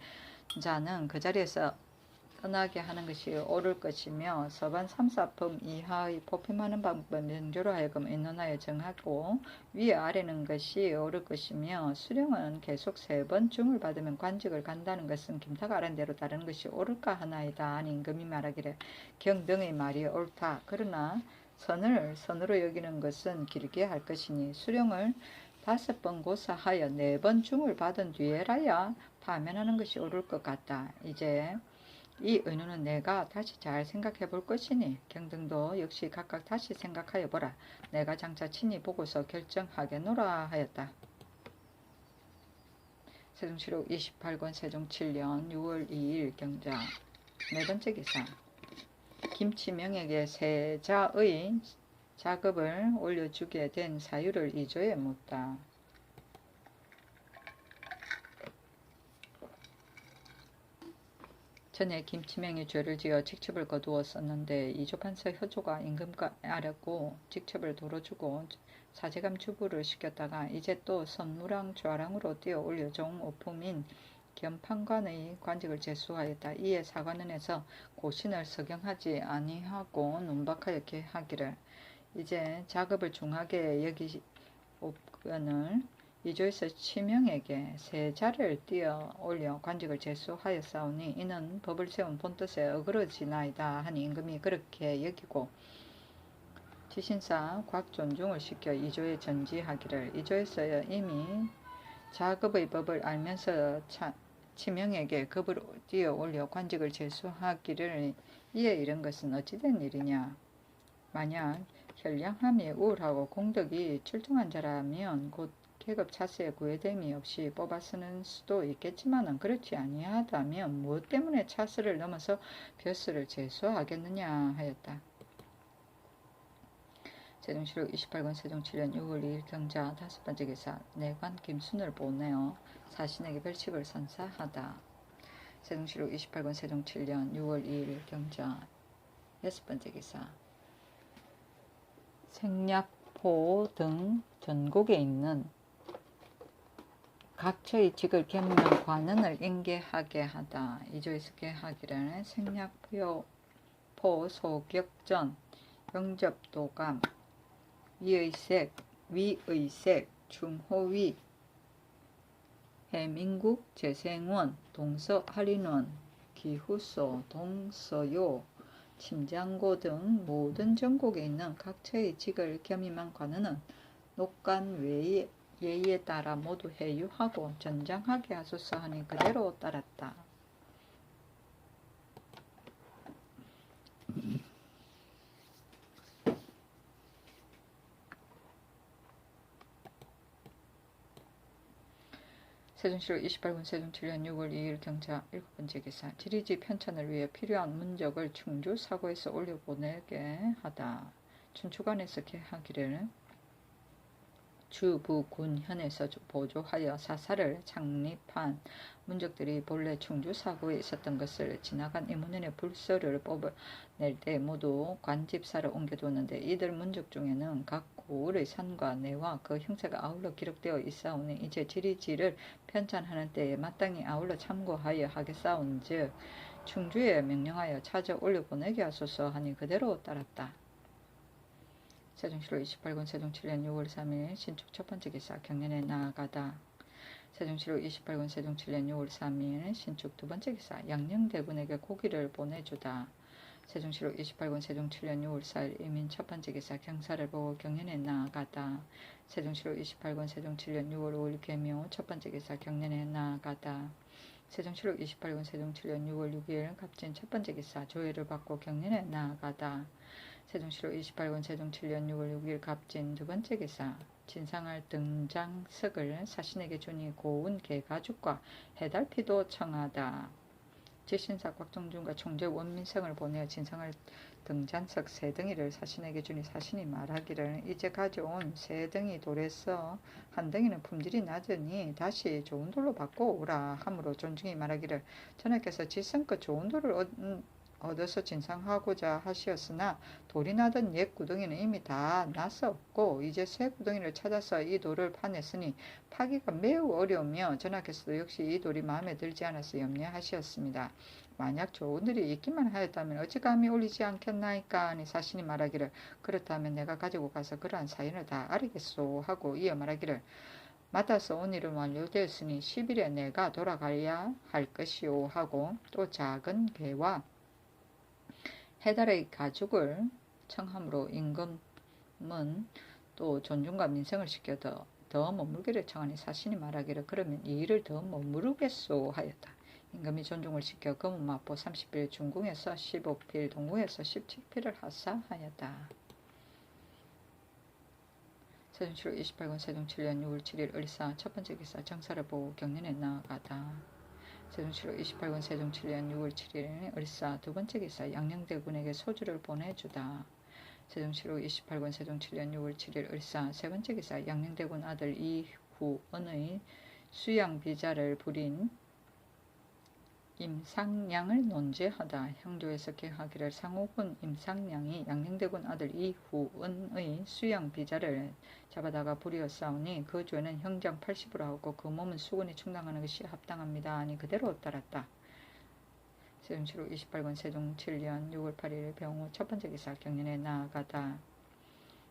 자는 그 자리에서 떠나게 하는 것이 옳을 것이며 서반 3, 4품 이하의 포품하는 방법은 명조로 하여금 의논하여 정하고 위에 아래는 것이 옳을 것이며 수령은 계속 3번 중을 받으면 관직을 간다는 것은 김타가 아는 대로 다른 것이 옳을까 하나이다. 하니 임금이 말하기를 경등의 말이 옳다. 그러나 선으로 여기는 것은 길게 할 것이니 수령을 5번 고사하여 4번 중을 받은 뒤에라야 파면하는 것이 옳을 것 같다. 이제 이 의논은 내가 다시 잘 생각해 볼 것이니 경등도 역시 각각 다시 생각하여 보라. 내가 장차 친히 보고서 결정하겠노라 하였다. 세종실록 28권 세종 7년 6월 2일 경자 4번째 기사 김치명에게 세자의 작업을 올려주게 된 사유를 이조에 묻다. 전에 김치명이 죄를 지어 직첩을 거두었었는데 이조판서 효조가 임금과 알았고 직첩을 도로주고 사제감 주부를 시켰다가 이제 또 선무랑 좌랑으로 띄어 올려 종오품인 겸판관의 관직을 제수하였다. 이에 사관원에서 고신을 서경하지 아니하고 논박하여 하기를 이제 작업을 중하게 여기옵건을 이조에서 치명에게 세자를 띄어 올려 관직을 제수하였사오니 이는 법을 세운 본뜻에 어그러지나이다 하니 임금이 그렇게 여기고 지신사 곽존중을 시켜 이조에 전지하기를 이조에서 이미 작업의 법을 알면서 치명에게 급을 띄어 올려 관직을 제수하기를 이에 이른 것은 어찌된 일이냐. 만약 현량함이 우월하고 공덕이 출중한 자라면 곧 계급 차세에 구애됨이 없이 뽑아 쓰는 수도 있겠지만은 그렇지 아니하다면 무엇 때문에 차세를 넘어서 벼슬을 제수하겠느냐 하였다. 세종실록 28권 세종 7년 6월 2일 경자 5번째 기사 내관 김순을 보내어 사신에게 별칙을 선사하다. 세종실록 28권 세종 7년 6월 2일 경자 6번째 기사. 생략포 등 전국에 있는 각처의 직을 겸임한 관원을 인계하게 하다. 2조에서 계하기를 생략포 소격전 영접도감 위의색 위의색 중호위 해민국 재생원 동서할인원 기후소 동서요 침장고 등 모든 전국에 있는 각처의 직을 겸임한 관원은 녹관 외에 예의에 따라 모두 해유하고 전장하게 하소서 하니 그대로 따랐다. 세종시로 28군 세종 7년 6월 2일 경자 7번째 기사. 지리지 편찬을 위해 필요한 문적을 충주 사고에서 올려보내게 하다. 춘추관에서 계하기를 주부군현에서 보조하여 사사를 창립한 문적들이 본래 충주 사고에 있었던 것을 지나간 이문현의 불서를 뽑아낼 때 모두 관집사로 옮겨두었는데 이들 문적 중에는 각 고을의 산과 내와 그 형세가 아울러 기록되어 있사오니 이제 지리지를 편찬하는 때에 마땅히 아울러 참고하여 하겠사온즉 충주에 명령하여 찾아 올려보내게 하소서 하니 그대로 따랐다. 세종시로 28군 세종 7년 6월 3일 신축 첫번째 기사. 경연에 나아가다. 세종시로 28군 세종 7년 6월 3일 신축 두번째 기사. 양녕대군에게 고기를 보내주다. 세종시로 28군 세종 7년 6월 4일 이민 첫번째 기사. 경사를 보고 경연에 나아가다. 세종시로 28군 세종 7년 6월 5일 계묘 첫번째 기사. 경연에 나아가다. 세종시로 28군 세종 7년 6월 6일 갑진 첫번째 기사. 조회를 받고 경연에 나아가다. 세종시로 28군 세종 7년 6월 6일 갑진 두번째 기사. 진상할 등장석을 사신에게 주니 고운 개가죽과 해달피도 청하다. 지신사 곽정준과 총재 원민성을 보내어 진상할 등잔석 세 덩이를 사신에게 주니 사신이 말하기를 이제 가져온 세 덩이 돌에서 한 덩이는 품질이 낮으니 다시 좋은 돌로 바꿔오라 하므로 존중이 말하기를 전하께서 지성껏 좋은 돌을 얻어서 진상하고자 하시었으나 돌이 나던 옛 구덩이는 이미 다 났었고 이제 새 구덩이를 찾아서 이 돌을 파냈으니 파기가 매우 어려우며 전하께서도 역시 이 돌이 마음에 들지 않아서 염려하시었습니다. 만약 좋은 돌이 있기만 하였다면 어찌 감히 올리지 않겠나이까 하니 사신이 말하기를 그렇다면 내가 가지고 가서 그러한 사연을 다 알겠소 하고 이어 말하기를 맡아서 온 일은 완료되었으니 10일에 내가 돌아가야 할 것이오 하고 또 작은 개와 해달의 가죽을 청함으로 임금은 또 존중과 민생을 시켜 더 머물기를 청하니 사신이 말하기를 그러면 이 일을 더 머무르겠소 하였다. 임금이 존중을 시켜 검은 마포 30필 중궁에서 15필 동궁에서 17필을 하사하였다. 세종시로 28군 세종 7년 6월 7일 을사 첫번째 기사. 정사를 보고 경연에 나아가다. 세종시로 28군 세종 7년 6월 7일 을사 두번째 기사. 양녕대군에게 소주를 보내주다. 세종시로 28군 세종 7년 6월 7일 을사 세번째 기사. 양녕대군 아들 이후은의 수양비자를 부린 임상량을 논제하다. 향조에서 계하기를 상호군 임상량이 양녕대군 아들 이후은의 수양비자를 잡아다가 부리었사오니 그 죄는 형장 80으로 하고 그 몸은 수군이 충당하는 것이 합당합니다 하니 그대로 따랐다. 세종시로 28군 세종 7년 6월 8일 병호 첫번째 기사. 경연에 나아가다.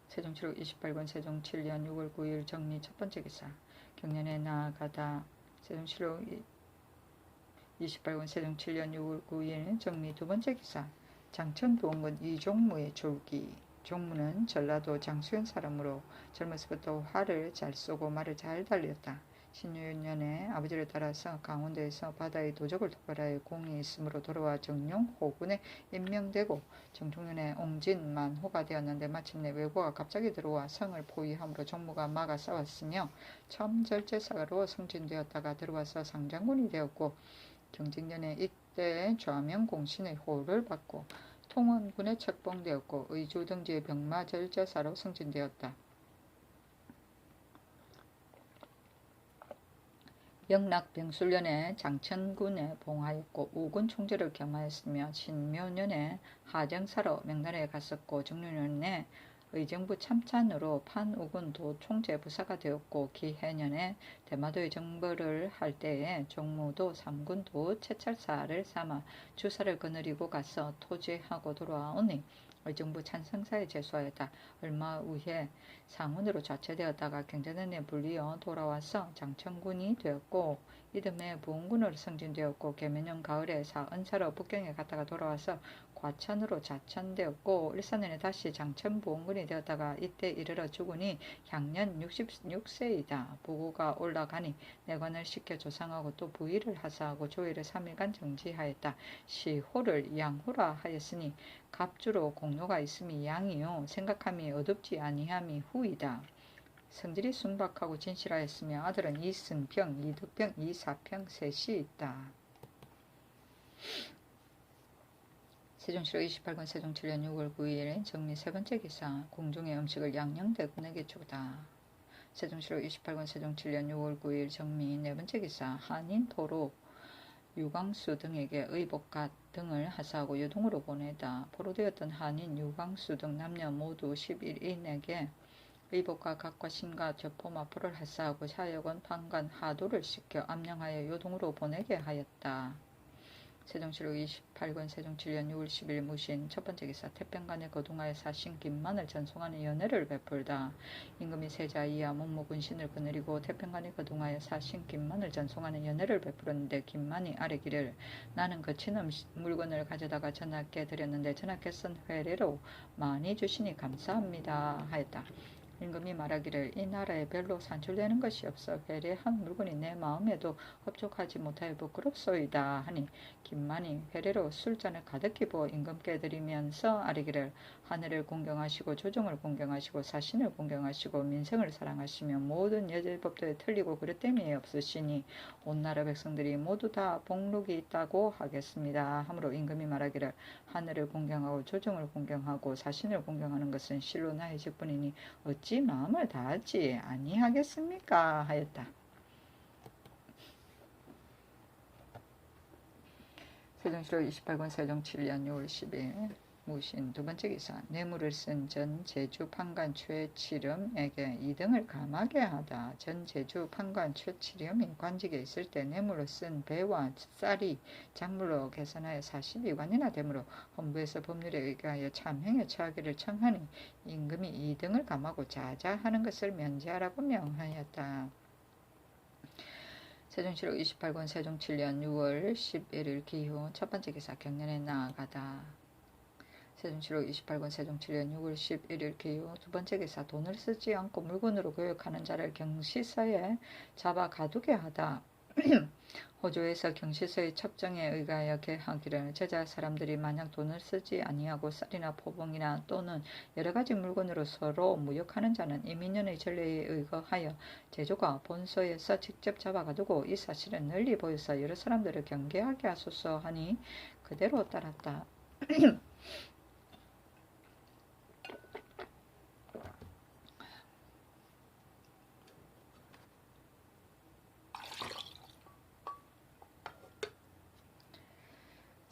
세종시로 28군 세종 7년 6월 9일 정리 첫번째 기사. 경연에 나아가다. 세종시로 28군 세종 7년 6월 9일 정리 두번째 기사. 장천부원군 이종무의 줄기. 종무는 전라도 장수현 사람으로 젊어서부터 활을 잘 쏘고 말을 잘 달렸다. 신유년에 아버지를 따라서 강원도에서 바다의 도적을 독발하여 공이 있으므로 돌아와 정룡 호군에 임명되고 정중년에 옹진만호가 되었는데 마침내 왜고가 갑자기 들어와 성을 포위함으로 종무가 막아 싸웠으며 처음 절제사로 승진되었다가 들어와서 상장군이 되었고 경직년에 이때 좌명공신의 호를 받고 통원군에 책봉되었고 의주 등지의 병마절제사로 승진되었다. 영락 병술년에 장천군에 봉하였고 우군 총재를 겸하였으며 신묘년에 하정사로 명나라에 갔었고 정묘년에 의정부 참찬으로 판우군 도총재 부사가 되었고 기해년에 대마도의 정벌을 할 때에 종무도 삼군도 채찰사를 삼아 주사를 거느리고 가서 토지하고 돌아오니 의정부 찬성사에 제수하였다. 얼마 후에 상훈으로 좌체되었다가 경자년에 불리어 돌아와서 장천군이 되었고 이듬해 부흥군으로 승진되었고 계면년 가을에 사은사로 북경에 갔다가 돌아와서 과천으로 좌천되었고 일사년에 다시 장천부흥군이 되었다가 이때 이르러 죽으니 향년 66세이다. 부고가 올라가니 내관을 시켜 조상하고 또 부의를 하사하고 조의를 3일간 정지하였다. 시호를 양호라 하였으니 갑주로 공로가 있음이 양이요 생각함이 어둡지 아니함이 후이다. 성질이 순박하고 진실하였으며 아들은 이승평, 이득평, 이사평 셋이 있다. 세종시로 28권 세종 7년 6월 9일 정리 세 번째 기사 공중의 음식을 양녕대군에게 주다. 세종시로 28권 세종 7년 6월 9일 정미 네 번째 기사 한인 토로 유광수 등에게 의복갓 등을 하사하고 유동으로 보내다. 포로되었던 한인 유광수 등 남녀 모두 11인에게 의복과 갓과 신과 저포 마포를 하사하고 사역원 판관 하도를 시켜 암령하여 요동으로 보내게 하였다. 세종시로 28권 세종 7년 6월 10일 무신 첫 번째 기사 태평간에 거둥하여 사신 김만을 전송하는 연회를 베풀다. 임금이 세자 이하 문무군신을 거느리고 태평간에 거둥하여 사신 김만을 전송하는 연회를 베풀었는데 김만이 아뢰기를 나는 거친 물건을 가져다가 전하께 드렸는데 전하께서는 회례로 많이 주시니 감사합니다 하였다. 임금이 말하기를 이 나라에 별로 산출되는 것이 없어 회례한 물건이 내 마음에도 흡족하지 못하여 부끄럽소이다 하니 김만이 회례로 술잔을 가득히 부어 임금께 드리면서 아뢰기를 하늘을 공경하시고 조정을 공경하시고 사신을 공경하시고 민생을 사랑하시며 모든 여제법도에 틀리고 그릇됨이 없으시니 온 나라 백성들이 모두 다 복록이 있다고 하겠습니다. 하므로 임금이 말하기를 하늘을 공경하고 조정을 공경하고 사신을 공경하는 것은 실로 나의 직분이니 어찌 마음을 다하지 아니하겠습니까 하였다. 세종시로 28권 세종 7년 6월 10일 무신 두 번째 기사 뇌물을 쓴 전 제주 판관 최치렴에게 2등을 감하게 하다. 전 제주 판관 최치렴이 관직에 있을 때 뇌물을 쓴 배와 쌀이 작물로 계산하여 40위관이나 되므로 헌부에서 법률에 의하여 참행에 처하기를 청하니 임금이 2등을 감하고 자자하는 것을 면제하라고 명하였다. 세종시로 28권 세종 7년 6월 11일 기후 첫 번째 기사 경련에 나아가다. 세종시로 28권 세종 7년 6월 11일 기후 두 번째 기사 돈을 쓰지 않고 물건으로 교육하는 자를 경시서에 잡아 가두게 하다. 호조에서 경시서의 첩정에 의하여 계하기를 제자 사람들이 만약 돈을 쓰지 아니하고 쌀이나 포봉이나 또는 여러 가지 물건으로 서로 무역하는 자는 이민년의 전례에 의거하여 제조가 본서에서 직접 잡아가두고 이 사실을 널리 보여서 여러 사람들을 경계하게 하소서 하니 그대로 따랐다.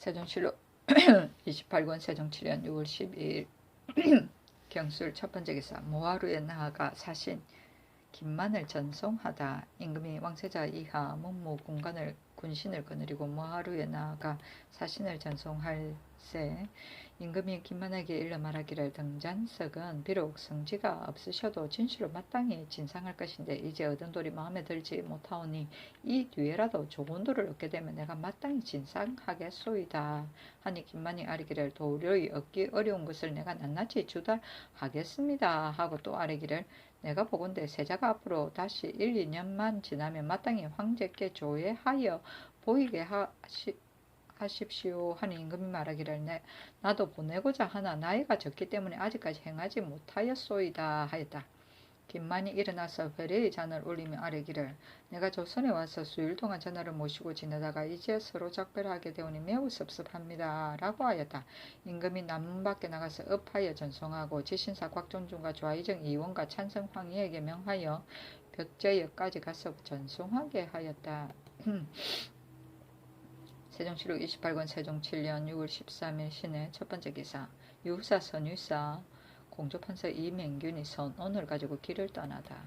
세종시로 28권 세종 7년 6월 12일 경술 첫 번째 기사 모하루에 나아가 사신 김만을 전송하다. 임금이 왕세자 이하 문무군관을 군신을 거느리고 모하루에 나아가 사신을 전송할세 임금이 김만에게 일러 말하기를 등잔석은 비록 성지가 없으셔도 진실로 마땅히 진상할 것인데 이제 얻은 돌이 마음에 들지 못하오니 이 뒤에라도 좋은 돌을 얻게 되면 내가 마땅히 진상하겠소이다 하니 김만이 아뢰기를 도리어 얻기 어려운 것을 내가 낱낱이 주다 하겠습니다 하고 또 아뢰기를 내가 보건대 세자가 앞으로 다시 1, 2년만 지나면 마땅히 황제께 조회하여 보이게 하십시오 하니 임금이 말하기를 나도 보내고자 하나 나이가 적기 때문에 아직까지 행하지 못하였소이다 하였다. 김만이 일어나서 회례의 잔을 올리며 아뢰기를 내가 조선에 와서 수일 동안 전하를 모시고 지내다가 이제 서로 작별하게 되오니 매우 섭섭합니다 라고 하였다. 임금이 남문 밖에 나가서 업하여 전송하고 지신사 곽종준과 좌의정 이원과 찬성 황희에게 명하여 벽제역까지 가서 전송하게 하였다. 세종시로 28권 세종 7년 6월 13일 신의 첫 번째 기사. 유사 선유사 공조판서 이맹균이 선언을 가지고 길을 떠나다.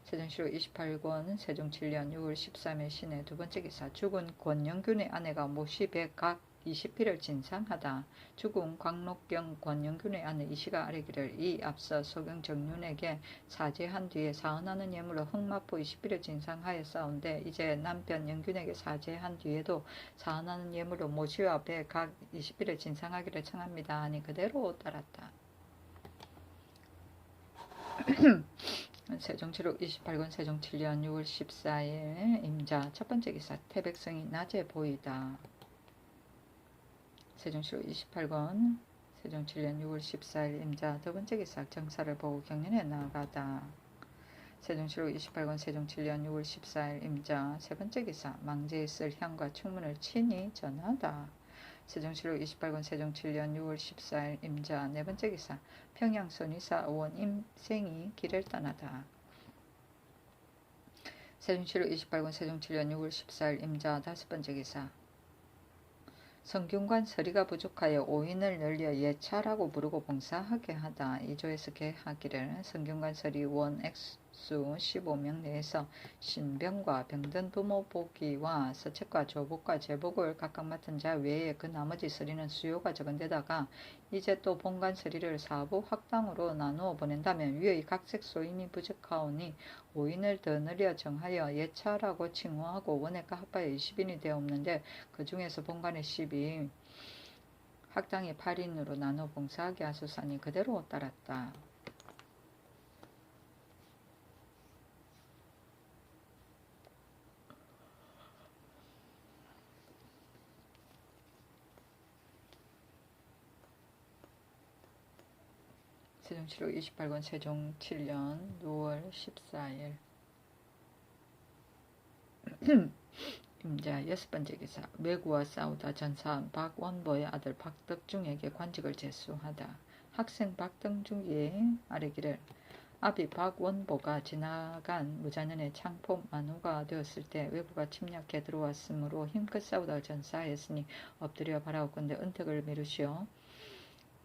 세종시로 28권 세종 7년 6월 13일 신의 두 번째 기사. 죽은 권영균의 아내가 모시배 각 20필을 진상하다. 죽은 광록경 권영균의 아내 이씨가 아뢰기를 이 앞서 소경 정윤에게 사죄한 뒤에 사은하는 예물로 흑마포 20필을 진상하였사온데 이제 남편 영균에게 사죄한 뒤에도 사은하는 예물로 모시와 배 각 20필을 진상하기를 청합니다 하니 그대로 따랐다. 세종시록 28권 세종 7년 6월 14일 임자 첫 번째 기사. 태백성이 낮에 보이다. 세종시록 28권 세종 7년 6월 14일 임자 두 번째 기사. 정사를 보고 경연에 나가다. 세종시록 28권 세종 7년 6월 14일 임자 세 번째 기사. 망제에 쓸 향과 충문을 친히 전하다. 세종시록 28권 세종 7년 6월 14일 임자 네 번째 기사. 평양 선의사 원 임생이 길을 떠나다. 세종시록 28권 세종 7년 6월 14일 임자 다섯 번째 기사. 성균관 서리가 부족하여 오인을 늘려 예차라고 부르고 봉사하게 하다. 2조에서 개하기를 성균관 서리 원 액수 15명 내에서 신병과 병든 부모 보기와 서책과 조복과 제복을 각각 맡은 자 외에 그 나머지 서리는 수요가 적은 데다가 이제 또 본관 서리를 사부 학당으로 나누어 보낸다면 위의 각색 소임이 부족하오니 5인을 더 늘려 정하여 예차라고 칭호하고 원액과 합하여 20인이 되었는데 그 중에서 본관의 10이 학당이 8인으로 나누어 봉사하게 하소서니 그대로 따랐다. 세종시록 28권 세종 7년 6월 14일 임자 여섯 번째 기사. 외구와 싸우다 전사한 박원보의 아들 박덕중에게 관직을 제수하다. 학생 박덕중이 아뢰기를 아비 박원보가 지나간 무자년에 창포 만우가 되었을 때 외구가 침략해 들어왔으므로 힘껏 싸우다 전사하였으니 엎드려 바라옵건대 은택을 미루시어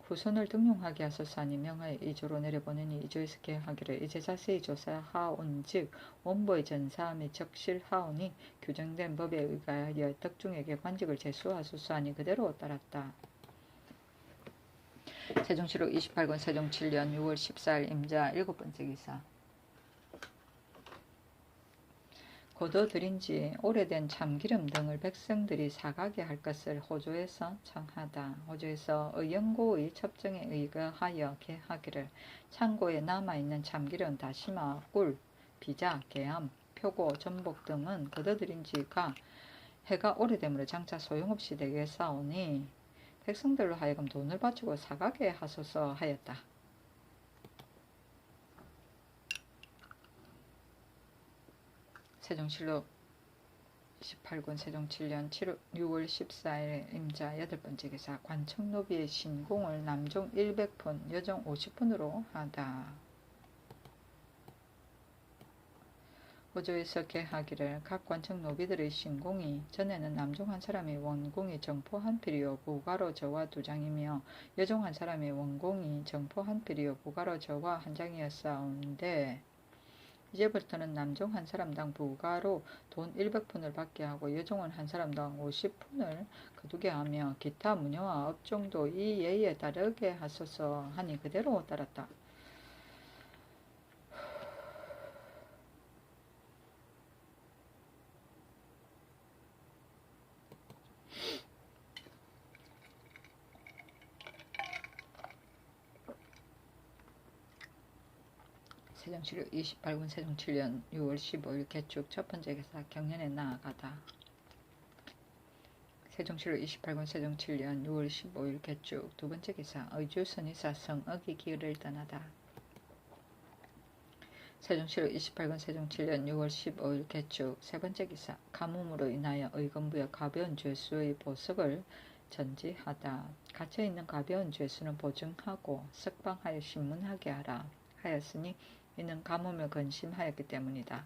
후손을 등용하게 하소서 하니 명하여 2조로 내려보내니 2조에서 계하기를 이제 자세히 조사하온즉 원보의 전사 및 적실하오니 규정된 법에 의하여 덕중에게 관직을 제수하소서 하니 그대로 따랐다. 세종시록 28권 세종 7년 6월 14일 임자 일곱 번째 기사. 고도들인지 오래된 참기름 등을 백성들이 사가게 할 것을 호조에서 청하다. 호조에서 의영고의 첩정에 의거하여 개하기를 창고에 남아있는 참기름, 다시마, 꿀, 비자, 계암, 표고, 전복 등은 고도들인지가 해가 오래됨으로 장차 소용없이 되겠사오니 백성들로 하여금 돈을 바치고 사가게 하소서 하였다. 세종실록 28권 세종 7년 6월 14일 임자 여덟 번째 기사. 관청노비의 신공을 남종 100푼 여종 50푼으로 하다. 호조에서 개하기를 각 관청 노비들의 신공이 전에는 남종 한 사람이 원공이 정포 한 필이요 부가로 저와 2장이며 여종 한 사람이 원공이 정포 한 필이요 부가로 저와 1장이었사온데 이제부터는 남종 한 사람당 부가로 돈 100푼을 받게 하고 여종은 한 사람당 50푼을 거두게 하며 기타 무녀와 업종도 이 예에 따르게 하소서 하니 그대로 따랐다. 세종시록 28권 세종 7년 6월 15일 개축 첫 번째 기사. 경연에 나아가다. 세종시록 28권 세종 7년 6월 15일 개축 두 번째 기사. 의주 선의사 성억이 길을 떠나다. 세종시록 28권 세종 7년 6월 15일 개축 세 번째 기사. 가뭄으로 인하여 의금부여 가벼운 죄수의 보석을 전지하다. 갇혀있는 가벼운 죄수는 보증하고 석방하여 신문하게 하라 하였으니 이는 가뭄을 근심하였기 때문이다.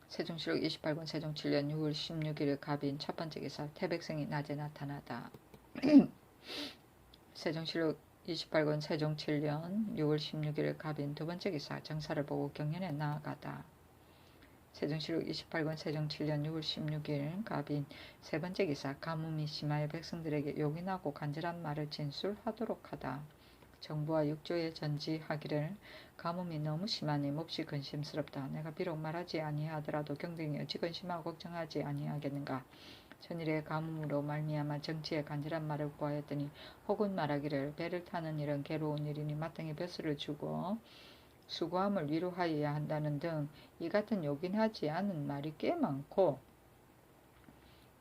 세종실록 28권 세종 7년 6월 16일 갑인 첫 번째 기사 태백성이 낮에 나타나다. 세종실록 28권 세종 7년 6월 16일 갑인 두 번째 기사 정사를 보고 경연에 나아가다. 세종실록 28권 세종 7년 6월 16일 갑인 세 번째 기사 가뭄이 심하여 백성들에게 요긴하고 간절한 말을 진술하도록 하다. 정부와 육조에 전지하기를 가뭄이 너무 심하니 몹시 근심스럽다. 내가 비록 말하지 아니하더라도 경등이 어찌 근심하고 걱정하지 아니하겠는가. 전일의 가뭄으로 말미암아 정치에 간절한 말을 구하였더니 혹은 말하기를 배를 타는 일은 괴로운 일이니 마땅히 벼슬을 주고 수고함을 위로하여야 한다는 등 이 같은 요긴하지 않은 말이 꽤 많고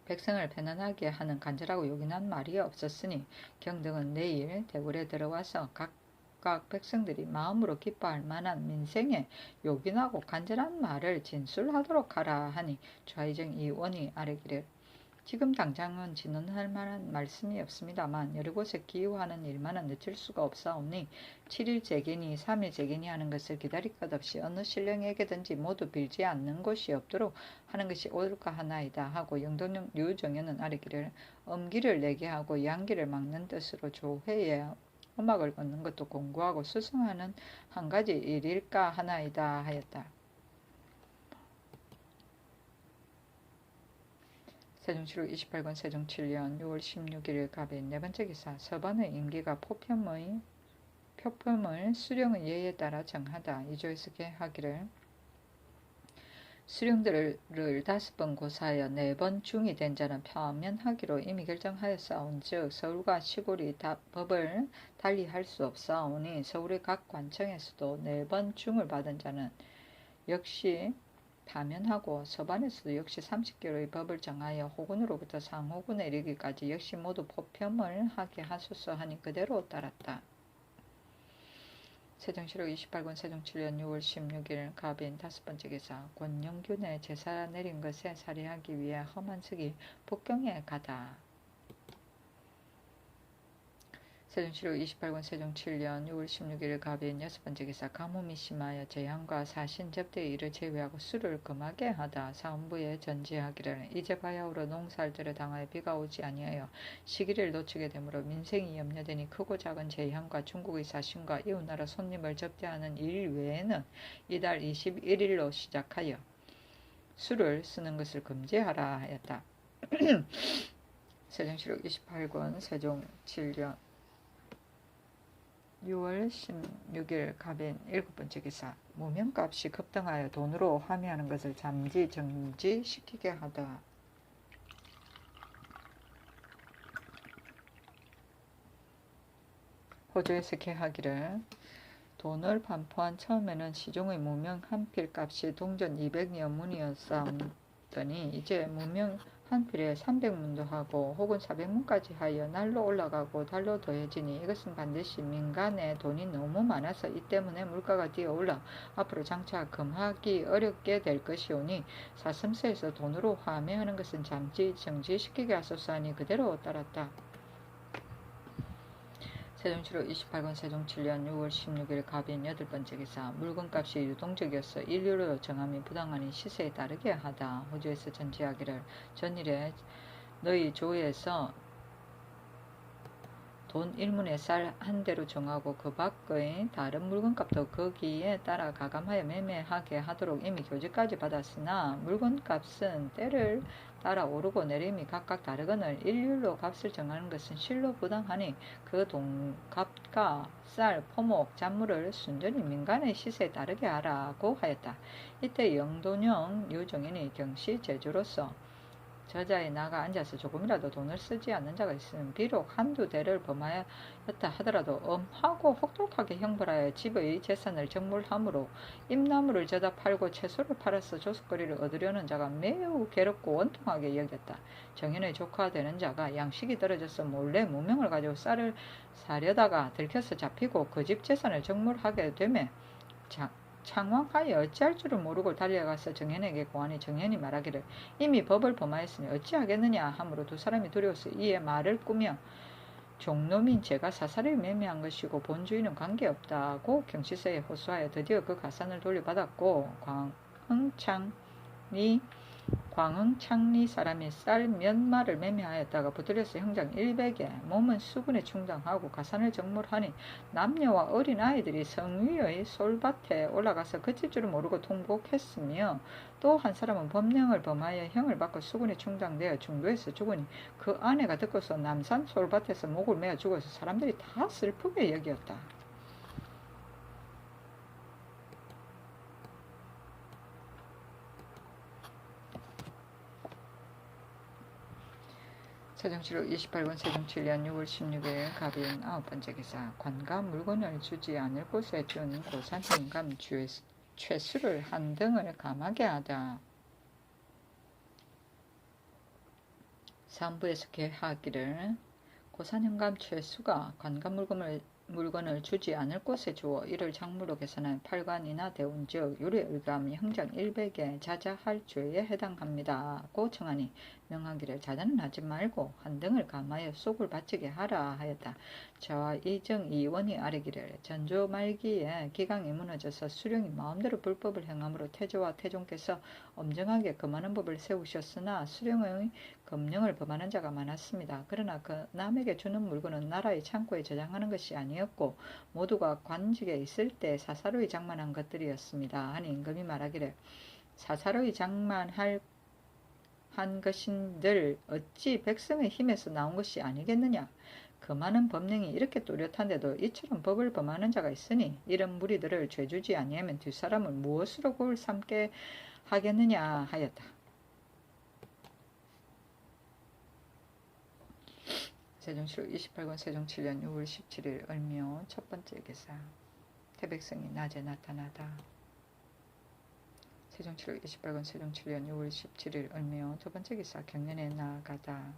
백성을 편안하게 하는 간절하고 요긴한 말이 없었으니 경등은 내일 대궐에 들어와서 각각 백성들이 마음으로 기뻐할 만한 민생에 요긴하고 간절한 말을 진술하도록 하라 하니 좌의정 이 원이 아뢰기를 지금 당장은 진언할 만한 말씀이 없습니다만 여러 곳에 기유하는 일만은 늦출 수가 없사오니 7일 제견이 3일 제견이 하는 것을 기다릴 것 없이 어느 신령에게든지 모두 빌지 않는 곳이 없도록 하는 것이 옳을까 하나이다 하고 영동령 류정현은 아뢰기를 엄기를 내게 하고 양기를 막는 뜻으로 조회에 음악을 걷는 것도 공고하고 수승하는 한 가지 일일까 하나이다 하였다. 세종실록 28권 세종 7년 6월 16일 갑인 네 번째 기사 서반의 임기가 표품을 수령의 예에 따라 정하다. 이조에서 하기를 수령들을 5번 고사하여 4번 중이 된 자는 파면하기로 이미 결정하였사온즉 서울과 시골이 법을 달리 할 수 없사오니 서울의 각 관청에서도 4번 중을 받은 자는 역시 파면하고 서반에서도 역시 30개로의 법을 정하여 호군으로부터 상호군에 이르기까지 역시 모두 포편을 하게 하소서 하니 그대로 따랐다. 세종실록 28권 세종 7년 6월 16일 갑인 다섯 번째 기사 권영균의 제사 내린 것에 살해하기 위해 험한석이 북경에 가다. 세종실록 28권 세종 7년 6월 16일 갑인 여섯 번째 기사 가뭄이 심하여 제향과 사신 접대의 일을 제외하고 술을 금하게 하다. 사원부에 전지하기를 이제 바야흐로 농사할들을 당하여 비가 오지 아니하여 시기를 놓치게 되므로 민생이 염려되니 크고 작은 제향과 중국의 사신과 이웃나라 손님을 접대하는 일 외에는 이달 21일로 시작하여 술을 쓰는 것을 금지하라 하였다. 세종실록 28권 세종 7년 6월 16일 갑인 일곱 번째 기사 무명값이 급등하여 돈으로 환매하는 것을 정지시키게 하다. 호조에서 개하기를 돈을 반포한 처음에는 시중의 무명 한 필 값이 동전 200여 문이었사오더니 이제 무명 한 필에 300문도 하고 혹은 400문까지 하여 날로 올라가고 달로 더해지니 이것은 반드시 민간에 돈이 너무 많아서 이 때문에 물가가 뛰어올라 앞으로 장차 금하기 어렵게 될 것이오니 사슴서에서 돈으로 환매하는 것은 정지시키게 하소서 하니 그대로 따랐다. 세종실록 28권 세종 7년 6월 16일 갑인 여덟 번째 기사 물건값이 유동적이어서 일류로 정함이 부당하니 시세에 따르게 하다. 호주에서 전지하기를 전일에 너희 조에서 돈 1문에 쌀 한 대로 정하고 그 밖의 다른 물건값도 거기에 따라 가감하여 매매하게 하도록 이미 교지까지 받았으나 물건값은 때를 따라 오르고 내림이 각각 다르거늘 일률로 값을 정하는 것은 실로 부당하니 그 돈값과 쌀, 포목, 작물을 순전히 민간의 시세에 따르게 하라고 하였다. 이때 영돈영 유정인이 경시 제주로서 저자에 나가 앉아서 조금이라도 돈을 쓰지 않는 자가 있으면 비록 한두 대를 범하였다 하더라도 엄하고 혹독하게 형벌하여 집의 재산을 정몰함으로 임나무를 저다 팔고 채소를 팔아서 조속거리를 얻으려는 자가 매우 괴롭고 원통하게 여겼다. 정인의 조카 되는 자가 양식이 떨어져서 몰래 무명을 가지고 쌀을 사려다가 들켜서 잡히고 그 집 재산을 정몰하게 되매 창왕하여 어찌할 줄을 모르고 달려가서 정현에게 고하니 정현이 말하기를 이미 법을 범하였으니 어찌하겠느냐 하므로 두 사람이 두려워서 이에 말을 꾸며 종놈인 제가 사사를 매매한 것이고 본주인은 관계없다고 경찰서에 호소하여 드디어 그 가산을 돌려받았고 광흥창리 사람이 쌀 몇 마를 매매하였다가 붙들려서 형장 100에 몸은 수군에 충당하고 가산을 정몰하니 남녀와 어린 아이들이 성위의 솔밭에 올라가서 그칠 줄을 모르고 통곡했으며 또 한 사람은 법령을 범하여 형을 받고 수군에 충당되어 중도에서 죽으니 그 아내가 듣고서 남산 솔밭에서 목을 메어 죽어서 사람들이 다 슬프게 여기었다. 세종시록 28권 세종 7년 6월 16일 갑인 9번째 기사. 관가 물건을 주지 않을 곳에 준 고산현감 최수를 한 등을 감하게 하다. 사무부에서 계하기를 고산현감 최수가 관가 물건을 주지 않을 곳에 주어 이를 작물로 계산한 8관이나 대운즉 유례의감 형장 100에 자자할 죄에 해당합니다. 고 청하니 명하기를 자자는 하지 말고 한 등을 감하여 속을 바치게 하라 하였다. 저와 이정 이원이 아뢰기를 전조 말기에 기강이 무너져서 수령이 마음대로 불법을 행함으로 태조와 태종께서 엄정하게 금하는 법을 세우셨으나 수령의 금령을 범하는 자가 많았습니다. 그러나 그 남에게 주는 물건은 나라의 창고에 저장하는 것이 아니었고 모두가 관직에 있을 때 사사로이 장만한 것들이었습니다. 하니 임금이 말하기를 사사로이 장만한 것인들 어찌 백성의 힘에서 나온 것이 아니겠느냐. 그 많은 법령이 이렇게 또렷한데도 이처럼 법을 범하는 자가 있으니 이런 무리들을 죄주지 아니하면 뒷사람을 무엇으로 골 삼게 하겠느냐 하였다. 세종시록 28권 세종 7년 6월 17일 을묘 첫번째 기사. 태백성이 낮에 나타나다. 세종시록 28권 세종 7년 6월 17일 을묘 두번째 기사. 경년에 나아가다.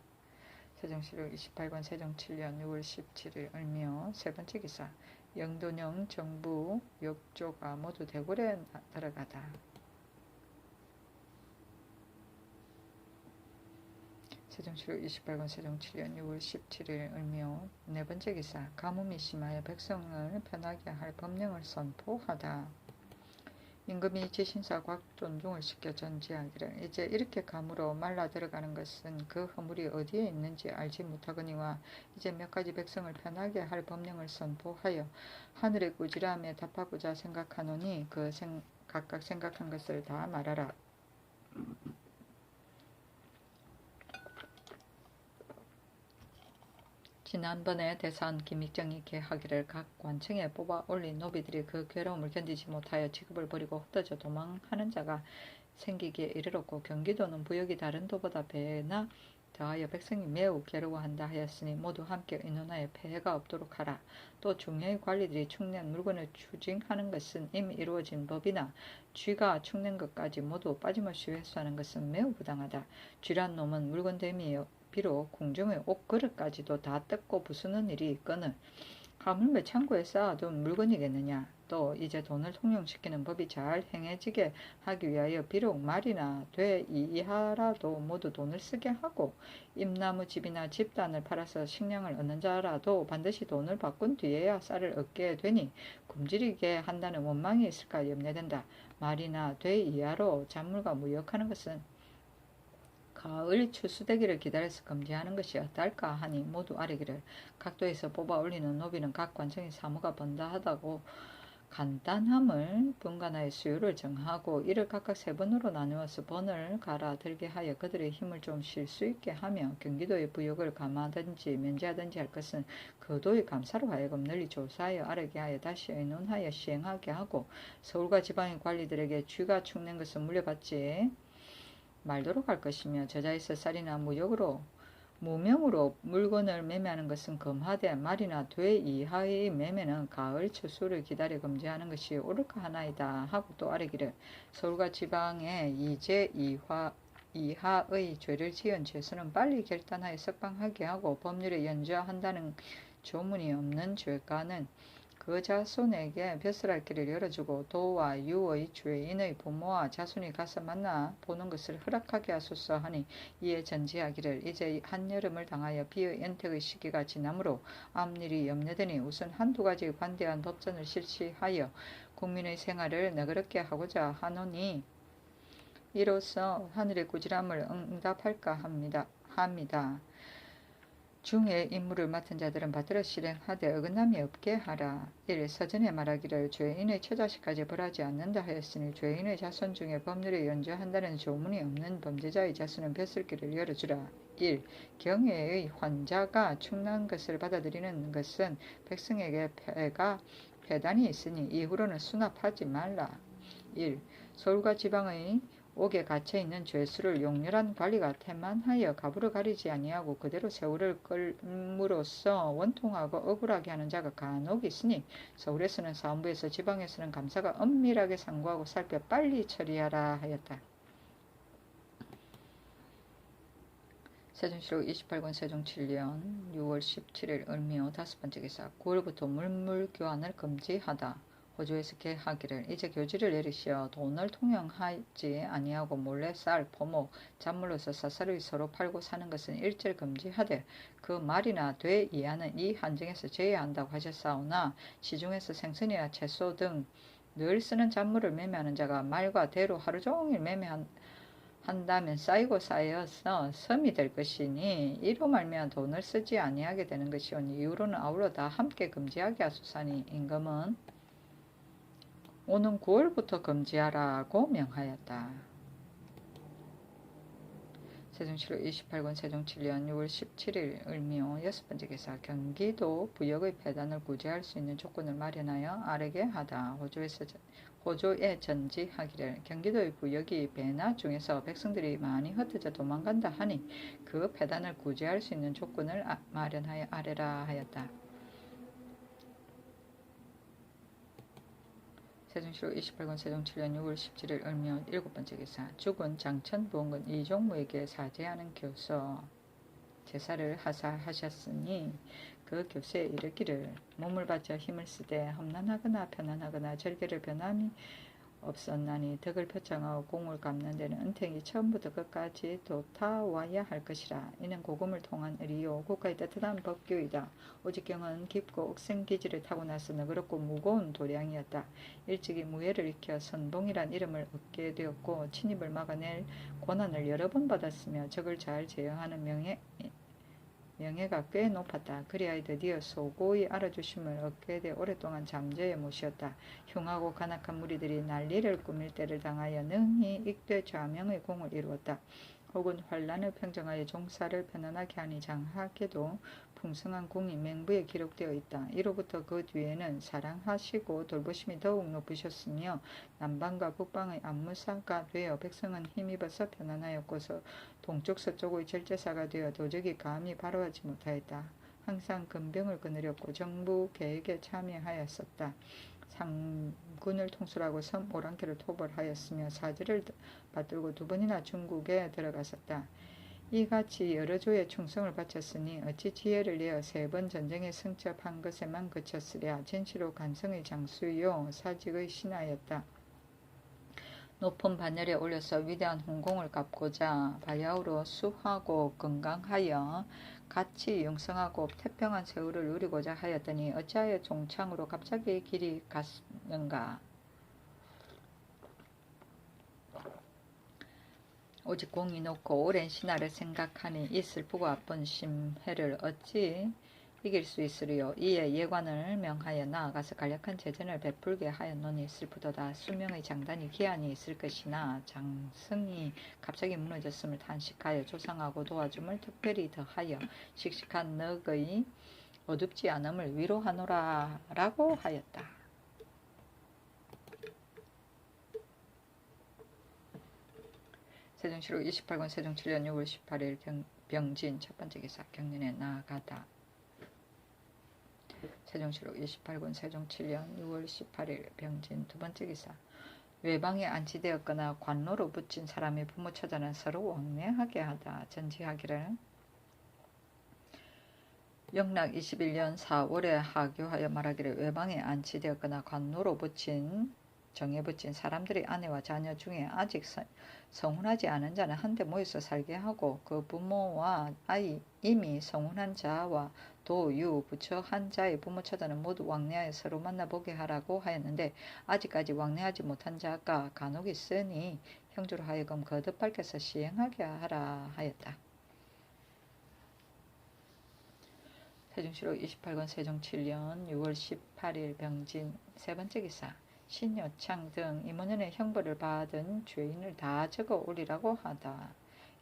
세종시록 28권 세종 7년 6월 17일 을묘 세번째 기사. 영돈영 정부 역조가 모두 대궐에 들어가다. 세종시록 28권 세종 7년 6월 17일 을묘 네번째 기사. 가뭄이 심하여 백성을 편하게 할 법령을 선포하다. 임금이 지신사 곽존중을 시켜 전지하기를 이제 이렇게 감으로 말라 들어가는 것은 그 허물이 어디에 있는지 알지 못하거니와 이제 몇 가지 백성을 편하게 할 법령을 선포하여 하늘의 꾸지람에 답하고자 생각하노니 각각 생각한 것을 다 말하라. 지난번에 대사원 김익정이 계하기를 각 관청에 뽑아 올린 노비들이 그 괴로움을 견디지 못하여 직업을 버리고 흩어져 도망하는 자가 생기기에 이르렀고 경기도는 부역이 다른 도보다 배나 더하여 백성이 매우 괴로워한다 하였으니 모두 함께 의논하여 폐해가 없도록 하라. 또 중요의 관리들이 축낸 물건을 추징하는 것은 이미 이루어진 법이나 쥐가 축낸 것까지 모두 빠짐없이 회수하는 것은 매우 부당하다. 쥐란 놈은 물건 됨이요 비록 궁중의 옷그릇까지도 다 뜯고 부수는 일이 있거늘 하물며 창고에 쌓아둔 물건이겠느냐. 또 이제 돈을 통용시키는 법이 잘 행해지게 하기 위하여 비록 말이나 돼 이하라도 모두 돈을 쓰게 하고 임나무 집이나 집단을 팔아서 식량을 얻는 자라도 반드시 돈을 바꾼 뒤에야 쌀을 얻게 되니 굶주리게 한다는 원망이 있을까 염려된다. 말이나 돼 이하로 작물과 무역하는 것은 가을 추수되기를 기다려서 금지하는 것이 어떨까 하니 모두 아뢰기를 각도에서 뽑아 올리는 노비는 각 관청의 사무가 번다하다고 간단함을 분간하여 수요를 정하고 이를 각각 세 번으로 나누어서 번을 갈아 들게 하여 그들의 힘을 좀 쉴 수 있게 하며 경기도의 부역을 감하든지 면제하든지 할 것은 그 도의 감사로 하여금 널리 조사하여 아뢰게 하여 다시 의논하여 시행하게 하고 서울과 지방의 관리들에게 쥐가 축낸 것은 물려받지 말도록 할 것이며 저자에서 쌀이나 무명으로 물건을 매매하는 것은 금하되 말이나 돼 이하의 매매는 가을 추수를 기다려 금지하는 것이 옳을까 하나이다 하고 또 아뢰기를 서울과 지방에 이제 이하의 죄를 지은 죄수는 빨리 결단하여 석방하게 하고 법률에 연주한다는 조문이 없는 죄가는 그 자손에게 벼슬할 길을 열어주고 도와 유의 죄인의 부모와 자손이 가서 만나 보는 것을 허락하게 하소서 하니 이에 전지하기를 이제 한여름을 당하여 비의 연택의 시기가 지나므로 앞일이 염려되니 우선 한두 가지 관대한 법전을 실시하여 국민의 생활을 너그럽게 하고자 하노니 이로써 하늘의 꾸지람을 응답할까 합니다. 중에 임무를 맡은 자들은 받들어 실행하되 어긋남이 없게 하라. 1. 서전에 말하기를 죄인의 처자식까지 벌하지 않는다 하였으니 죄인의 자손 중에 법률에 연주한다는 조문이 없는 범죄자의 자손은 벼슬길을 열어주라. 1. 경외의 환자가 충난 것을 받아들이는 것은 백성에게 폐단이 있으니 이후로는 수납하지 말라. 1. 서울과 지방의 옥에 갇혀있는 죄수를 용렬한 관리가 태만하여 가부를 가리지 아니하고 그대로 세월을 끌므로써 원통하고 억울하게 하는 자가 간혹 있으니 서울에서는 사헌부에서 지방에서는 감사가 엄밀하게 상고하고 살펴 빨리 처리하라 하였다. 세종시록 28권 세종 7년 6월 17일 을미호 5번째 기사 9월부터 물물교환을 금지하다. 호주에서 개하기를 이제 교지를 내리시어 돈을 통용하지 아니하고 몰래 쌀, 포목, 작물로서 사사로이 서로 팔고 사는 것은 일절 금지하되 그 말이나 돼 이하는 이 한정에서 제외한다고 하셨사오나 시중에서 생선이나 채소 등 늘 쓰는 작물을 매매하는 자가 말과 대로 하루 종일 매매한다면 쌓이고 쌓여서 섬이 될 것이니 이로 말미암아 돈을 쓰지 아니하게 되는 것이오니 이후로는 아울러 다 함께 금지하게 하소서니 임금은 오는 9월부터 금지하라고 명하였다. 세종시록 28권 세종 7년 6월 17일 을미호 6번째 기사 경기도 부역의 폐단을 구제할 수 있는 조건을 마련하여 아래게 하다. 호조에 전지하기를 경기도의 부역이 배나 중에서 백성들이 많이 흩어져 도망간다 하니 그 폐단을 구제할 수 있는 조건을 마련하여 아래라 하였다. 세종시록 28권 세종 7년 6월 17일 을미호 7번째 기사 죽은 장천부원군 이종무에게 사죄하는 교서 제사를 하사하셨으니 그 교세에 이르기를 몸을 바쳐 힘을 쓰되 험난하거나 편안하거나 절개를 변함이 없었나니 덕을 표창하고 공을 갚는 데는 은택이 처음부터 끝까지 돋아와야 할 것이라. 이는 고금을 통한 의리요 국가의 떳떳한 법규이다. 오직 경은 깊고 억센기지를 타고나서 너그럽고 무거운 도량이었다. 일찍이 무예를 익혀 선봉이란 이름을 얻게 되었고 침입을 막아낼 권한을 여러 번 받았으며 적을 잘 제어하는 명예가 꽤 높았다. 그리하여 드디어 소고의 알아주심을 얻게 돼 오랫동안 잠재에 모시었다. 흉하고 간악한 무리들이 난리를 꾸밀 때를 당하여 능히 익되 좌명의 공을 이루었다. 혹은 환란을 평정하여 종사를 편안하게 하니 장하게도 풍성한 공이 맹부에 기록되어 있다. 이로부터 그 뒤에는 사랑하시고 돌보심이 더욱 높으셨으며 남방과 북방의 안무사가 되어 백성은 힘입어서 편안하였고서 동쪽 서쪽의 절제사가 되어 도적이 감히 바로하지 못하였다. 항상 근병을 거느렸고 정부 계획에 참여하였었다. 상군을 통솔하고 섬 오랑캐를 토벌하였으며 사제를 받들고 2번이나 중국에 들어갔었다. 이같이 여러 조에 충성을 바쳤으니 어찌 지혜를 내어 3번 전쟁에 승첩한 것에만 그쳤으랴. 진시로 간성의 장수요 사직의 신하였다. 높은 반열에 올려서 위대한 hun공을 갚고자 바야흐로 수하고 건강하여 같이 영성하고 태평한 세월을 누리고자 하였더니 어찌하여 종창으로 갑자기 길이 갔는가. 오직 공이 높고 오랜 신하를 생각하니 이 슬프고 아픈 심해를 어찌 이길 수 있으리요. 이에 예관을 명하여 나아가서 간략한 제전을 베풀게 하였노니 슬프도다. 수명의 장단이 기한이 있을 것이나 장성이 갑자기 무너졌음을 탄식하여 조상하고 도와줌을 특별히 더하여 씩씩한 넉의 어둡지 않음을 위로하노라 라고 하였다. 세종시록 28권 세종 7년 6월 18일 병진 첫번째 기사 경륜에 나아가다. 세종시록 28권 세종 7년 6월 18일 병진 두번째 기사 외방에 안치되었거나 관로로 붙인 사람의 부모 처자는 서로 왕래하게 하다. 전지하기를 영락 21년 4월에 하교하여 말하기를 외방에 안치되었거나 관노로 정에 붙인 사람들이 아내와 자녀 중에 아직 성혼하지 않은 자는 한데 모여서 살게 하고 그 부모와 아이 이미 성혼한 자와 도유 부처 한 자의 부모 처자는 모두 왕래하여 서로 만나보게 하라고 하였는데 아직까지 왕래하지 못한 자가 간혹 있으니 형주로 하여금 거듭 밝혀서 시행하게 하라 하였다. 세종시록 28권 세종 7년 6월 18일 병진 세 번째 기사 신요창 등 이모년의 형벌을 받은 죄인을 다 적어 올리라고 하다.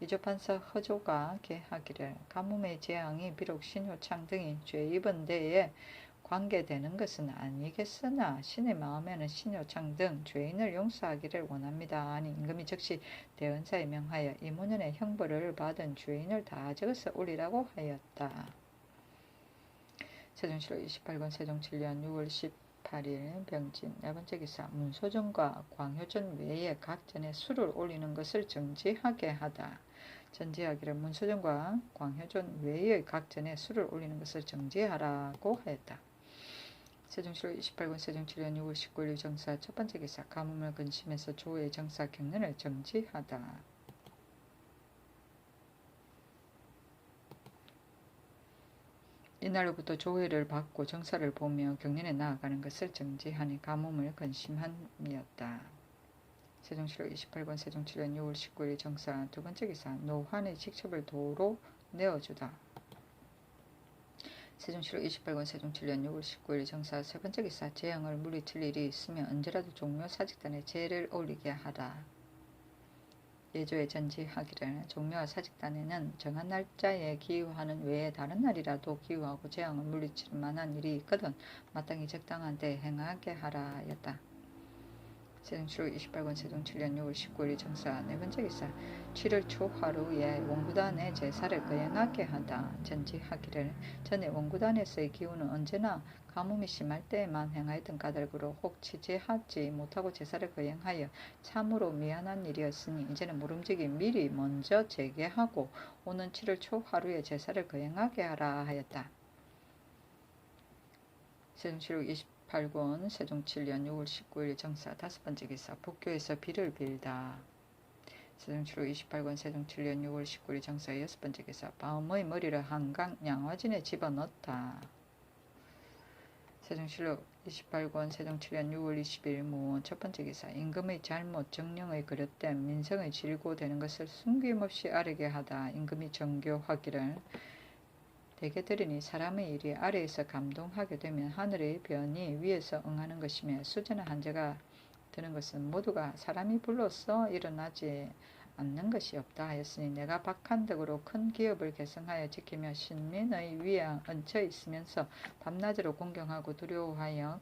이조판서 허조가 개하기를 가뭄의 재앙이 비록 신요창 등이 죄 입은 데에 관계되는 것은 아니겠으나 신의 마음에는 신요창 등 죄인을 용서하기를 원합니다. 아니 임금이 즉시 대언사에 명하여 이모년의 형벌을 받은 죄인을 다 적어서 올리라고 하였다. 세종시록 28권 세종 7년 6월 18일 병진 네 번째 기사 문소정과 광효전 외에 각 전에 술을 올리는 것을 정지하게 하다. 전지하기를 문소정과 광효전 외의 각 전에 술을 올리는 것을 정지하라고 하였다. 세종시록 28권 세종 7년 6월 19일 정사 첫 번째 기사 가뭄을 근심해서 조의 정사 경륜을 정지하다. 이날로부터 조회를 받고 정사를 보며 경륜에 나아가는 것을 정지하니 가뭄을 근심함이었다. 세종시록 28권 세종 7년 6월 19일 정사 두 번째 기사 노환의 직첩을 도로 내어주다. 세종시록 28권 세종 7년 6월 19일 정사 세 번째 기사 재앙을 물리칠 일이 있으면 언제라도 종묘 사직단에 제를 올리게 하라. 예조에 전지하기를 종묘와 사직단에는 정한 날짜에 기유하는 외에 다른 날이라도 기유하고 재앙을 물리칠 만한 일이 있거든 마땅히 적당한 때 행하게 하라 하였다. 세종시록 28권 세종 7년 6월 19일 정사 네 번째 기사 7월 초하루에 원구단의 제사를 거행하게 하다. 전지하기를 전에 원구단에서의 기후는 언제나 가뭄이 심할 때에만 행하였던 까닭으로 혹 취재하지 못하고 제사를 거행하여 참으로 미안한 일이었으니 이제는 모름지기 미리 먼저 재개하고 오는 7월 초하루에 제사를 거행하게 하라 하였다. 세종시록 28권 세종 7년 6월 19일 정사 다섯 번째 기사 북교에서 비를 빌다. 세종시록 28권 세종 7년 6월 19일 정사 여섯 번째 기사 바움의 머리를 한강 양화진에 집어넣다. 세종시록 28권 세종 7년 6월 20일 무원 첫 번째 기사 임금의 잘못 정령의 그릇됨 민성의 질고되는 것을 숨김없이 아뢰게 하다. 임금이 정교하기를 대개 들으니 사람의 일이 아래에서 감동하게 되면 하늘의 변이 위에서 응하는 것이며 수제나 한재가 드는 것은 모두가 사람이 불로써 일어나지 않는 것이 없다 하였으니 내가 박한덕으로 큰 기업을 개성하여 지키며 신민의 위에 얹혀 있으면서 밤낮으로 공경하고 두려워하여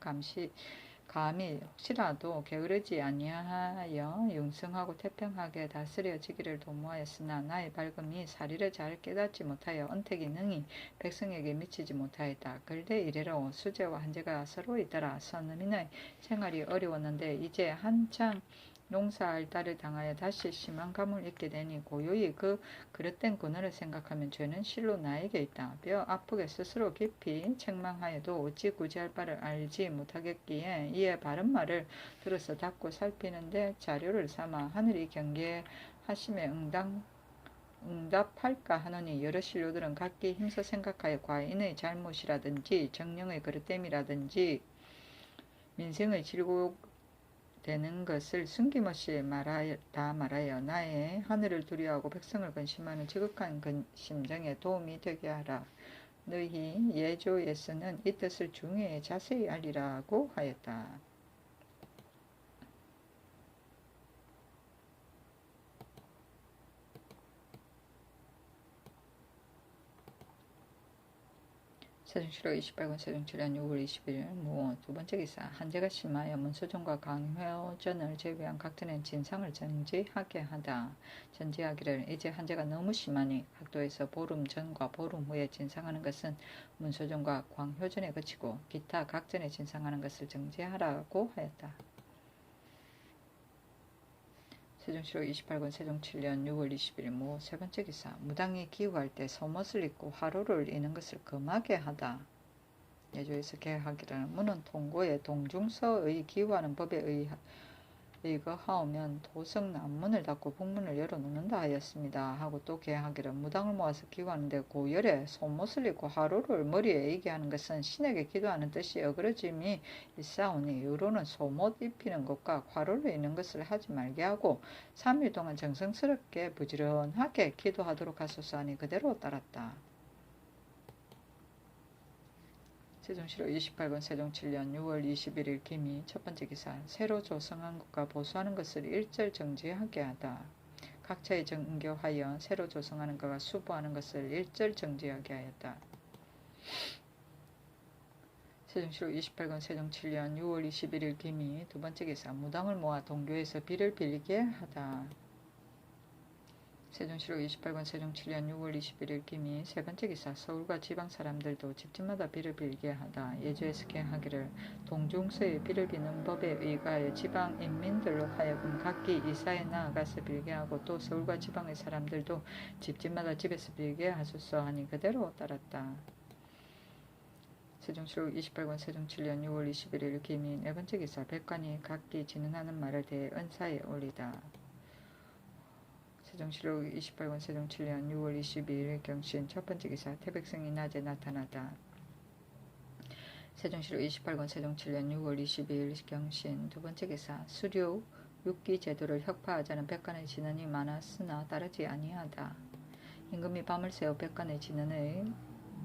감히 혹시라도 게으르지 아니하여 융성하고 태평하게 다스려지기를 도모하였으나 나의 밝음이 사리를 잘 깨닫지 못하여 언택이 능히 백성에게 미치지 못하였다. 그런데 이래로 수재와 한재가 서로 있더라. 선민의 생활이 어려웠는데 이제 한창 농사할 딸을 당하여 다시 심한 감을 입게 되니 고요히 그 그릇된 고난을 생각하면 죄는 실로 나에게 있다. 뼈 아프게 스스로 깊이 책망하여도 어찌 구제할 바를 알지 못하겠기에 이에 바른 말을 들어서 닫고 살피는데 자료를 삼아 하늘이 경계하심에 응답할까 하노니 여러 신료들은 각기 힘써 생각하여 과인의 잘못이라든지 정령의 그릇됨이라든지 민생의 질고 되는 것을 숨김없이 다 말하여 나의 하늘을 두려워하고 백성을 근심하는 지극한 심정에 도움이 되게 하라. 너희 예조에서는 이 뜻을 중에 자세히 알리라고 하였다. 세종시록 28권 세종 7년 6월 20일 무원 두 번째 기사 한재가 심하여 문소정과 강효전을 제외한 각전의 진상을 정지하게 하다. 전지하기를 이제 한재가 너무 심하니 학도에서 보름 전과 보름 후에 진상하는 것은 문소정과 광효전에 그치고 기타 각전에 진상하는 것을 정지하라고 하였다. 세종시로 28권 세종 7년 6월 20일 모 세 번째 기사. 무당이 기우할 때 속옷을 입고 화로를 이는 것을 금하게 하다. 예조에서 개하기를 무는 통고에 동중서의 기우하는 법에 의거하오면 도성 남문을 닫고 북문을 열어놓는다 하였습니다. 하고 또 개하기를 무당을 모아서 기우하는데 고열에 속옷을 입고 화로를 머리에 이게 하는 것은 신에게 기도하는 뜻이 어그러짐이 있사오니 이로는 속옷 입히는 것과 화로를 입는 것을 하지 말게 하고 3일 동안 정성스럽게 부지런하게 기도하도록 하소서 하니 그대로 따랐다. 세종시로 28권 세종 7년 6월 21일 기미 첫 번째 기사. 새로 조성한 것과 보수하는 것을 일절 정지하게 하다. 각처에 정교하여 새로 조성하는 것과 수보하는 것을 일절 정지하게 하였다. 세종시로 28권 세종 7년 6월 21일 기미 두 번째 기사. 무당을 모아 동교에서 비를 빌리게 하다. 세종시로 28권 세종 7년 6월 21일 기미 세 번째 기사. 서울과 지방 사람들도 집집마다 비를 빌게 하다. 예조에서 개하기를 동중서에 비를 비는 법에 의거하여 지방 인민들로 하여금 각기 이사에 나아가서 빌게 하고 또 서울과 지방의 사람들도 집집마다 집에서 빌게 하소서 하니 그대로 따랐다. 세종시로 28권 세종 7년 6월 21일 기미 네 번째 기사. 백관이 각기 진언하는 말을 대해 은사에 올리다. 세종시로 28권 세종 7년 6월 22일 경신 첫 번째 기사. 태백성이 낮에 나타나다. 세종시로 28권 세종 7년 6월 22일 경신 두 번째 기사. 수료 육기 제도를 혁파하자는 백관의 진언이 많았으나 따르지 아니하다. 임금이 밤을 새워 백관의 진언을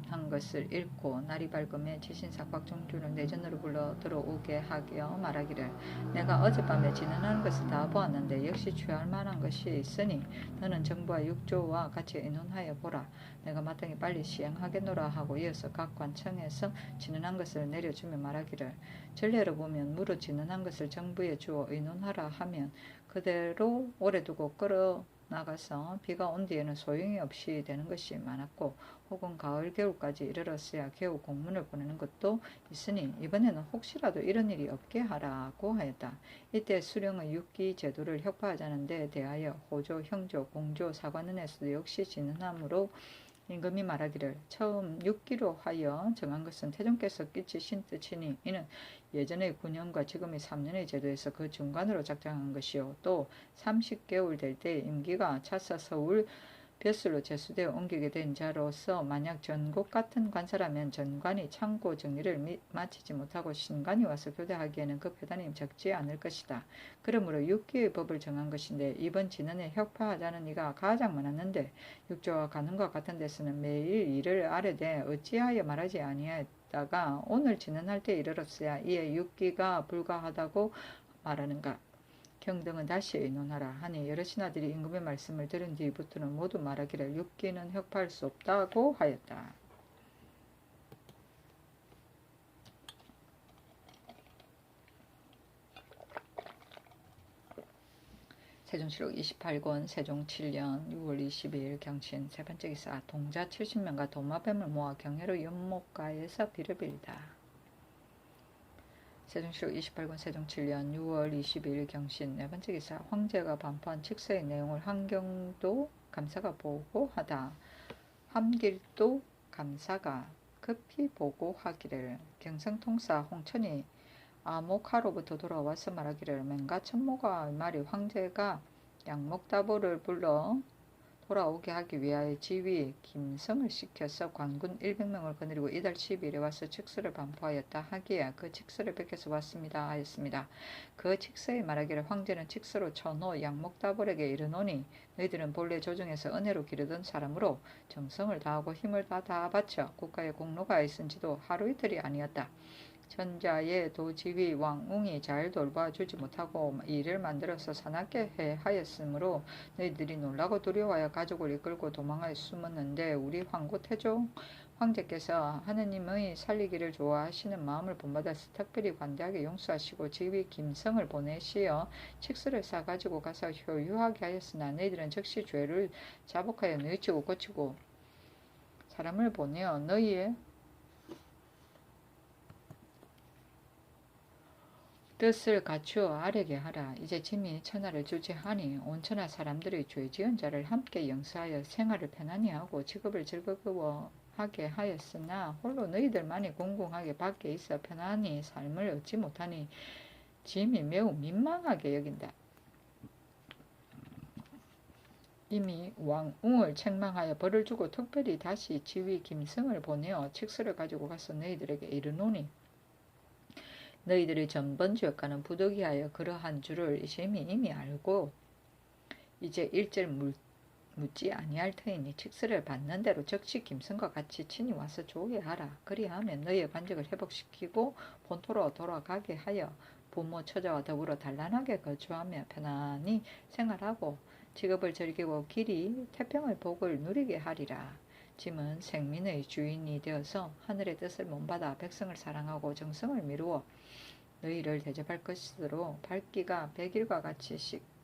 한 것을 읽고 날이 밝음에 지신사 곽종주를 내전으로 불러 들어오게 하여 말하기를 내가 어젯밤에 진언하는 것을 다 보았는데 역시 취할 만한 것이 있으니 너는 정부와 육조와 같이 의논하여 보라. 내가 마땅히 빨리 시행하겠노라 하고 이어서 각 관청에서 진언한 것을 내려주며 말하기를 전례로 보면 무릇 진언한 것을 정부에 주어 의논하라 하면 그대로 오래 두고 끌어 나가서 비가 온 뒤에는 소용이 없이 되는 것이 많았고 혹은 가을 겨울까지 이르렀어야 겨우 공문을 보내는 것도 있으니 이번에는 혹시라도 이런 일이 없게 하라고 하였다. 이때 수령의 육기 제도를 혁파하자는 데 대하여 호조, 형조, 공조, 사관원에서도 역시 진언하므로 임금이 말하기를 처음 육기로 하여 정한 것은 태종께서 끼치신 뜻이니 이는 예전의 9년과 지금의 3년의 제도에서 그 중간으로 작정한 것이요 또 30개월 될 때 임기가 차서 서울 벼슬로 제수되어 옮기게 된 자로서 만약 전국 같은 관사라면 전관이 창고 정리를 마치지 못하고 신관이 와서 교대하기에는 그 표단이 적지 않을 것이다. 그러므로 육기의 법을 정한 것인데 이번 진언에 혁파하자는 이가 가장 많았는데 육조와 가는과 같은 데서는 매일 일을 아뢰되 어찌하여 말하지 아니하였다가 오늘 진언할 때 이르렀어야 이에 육기가 불가하다고 말하는가. 경등은 다시 의논하라 하니 여러 신하들이 임금의 말씀을 들은 뒤부터는 모두 말하기를 육기는 혁파할 수 없다고 하였다. 세종시록 28권 세종 7년 6월 22일 경신 세 번째 기사. 동자 70명과 도마뱀을 모아 경회로 연못가에서 비를 빌다. 세종시록 28권 세종 7년 6월 22일 경신 네 번째 기사. 황제가 반포한 칙서의 내용을 한경도 감사가 보고하다. 함길도 감사가 급히 보고하기를 경성통사 홍천이 아목하로부터 돌아와서 말하기를 맹가천모가 말이 황제가 양목다보를 불러 돌아오게 하기 위하여 지위 김성을 시켜서 관군 100명을 거느리고 이달 10일에 와서 칙서를 반포하였다 하기에 그 칙서를 베껴서 왔습니다 하였습니다. 그 칙서에 말하기를 황제는 칙서로 쳐놓 양목다볼에게 이르노니 너희들은 본래 조정에서 은혜로 기르던 사람으로 정성을 다하고 힘을 다 바쳐 국가의 공로가 있은지도 하루 이틀이 아니었다. 전자의 도지휘 왕웅이 잘 돌봐주지 못하고 일을 만들어서 사납게 해 하였으므로 너희들이 놀라고 두려워하여 가족을 이끌고 도망하여 숨었는데 우리 황고 태종 황제께서 하느님의 살리기를 좋아하시는 마음을 본받아서 특별히 관대하게 용서하시고 지휘 김성을 보내시어 칙서를 싸가지고 가서 효유하게 하였으나 너희들은 즉시 죄를 자복하여 뉘우치고 고치고 사람을 보내어 너희의 뜻을 갖추어 아뢰게 하라. 이제 짐이 천하를 주지하니 온 천하 사람들의 죄 지은 자를 함께 영사하여 생활을 편안히 하고 직업을 즐거워하게 하였으나 홀로 너희들만이 공공하게 밖에 있어 편안히 삶을 얻지 못하니 짐이 매우 민망하게 여긴다. 이미 왕웅을 책망하여 벌을 주고 특별히 다시 지휘 김승을 보내어 칙서를 가지고 가서 너희들에게 이르노니 너희들의 전번주역과는 부득이하여 그러한 줄을 짐이 이미 알고 이제 일절 묻지 아니할 터이니 칙서를 받는 대로 즉시 김승과 같이 친히 와서 조회하라. 그리하면 너희의 관직을 회복시키고 본토로 돌아가게 하여 부모 처자와 더불어 단란하게 거주하며 편안히 생활하고 직업을 즐기고 길이 태평의 복을 누리게 하리라. 짐은 생민의 주인이 되어서 하늘의 뜻을 몸받아 백성을 사랑하고 정성을 미루어 너희를 대접할 것으로 밝기가 백일과 같이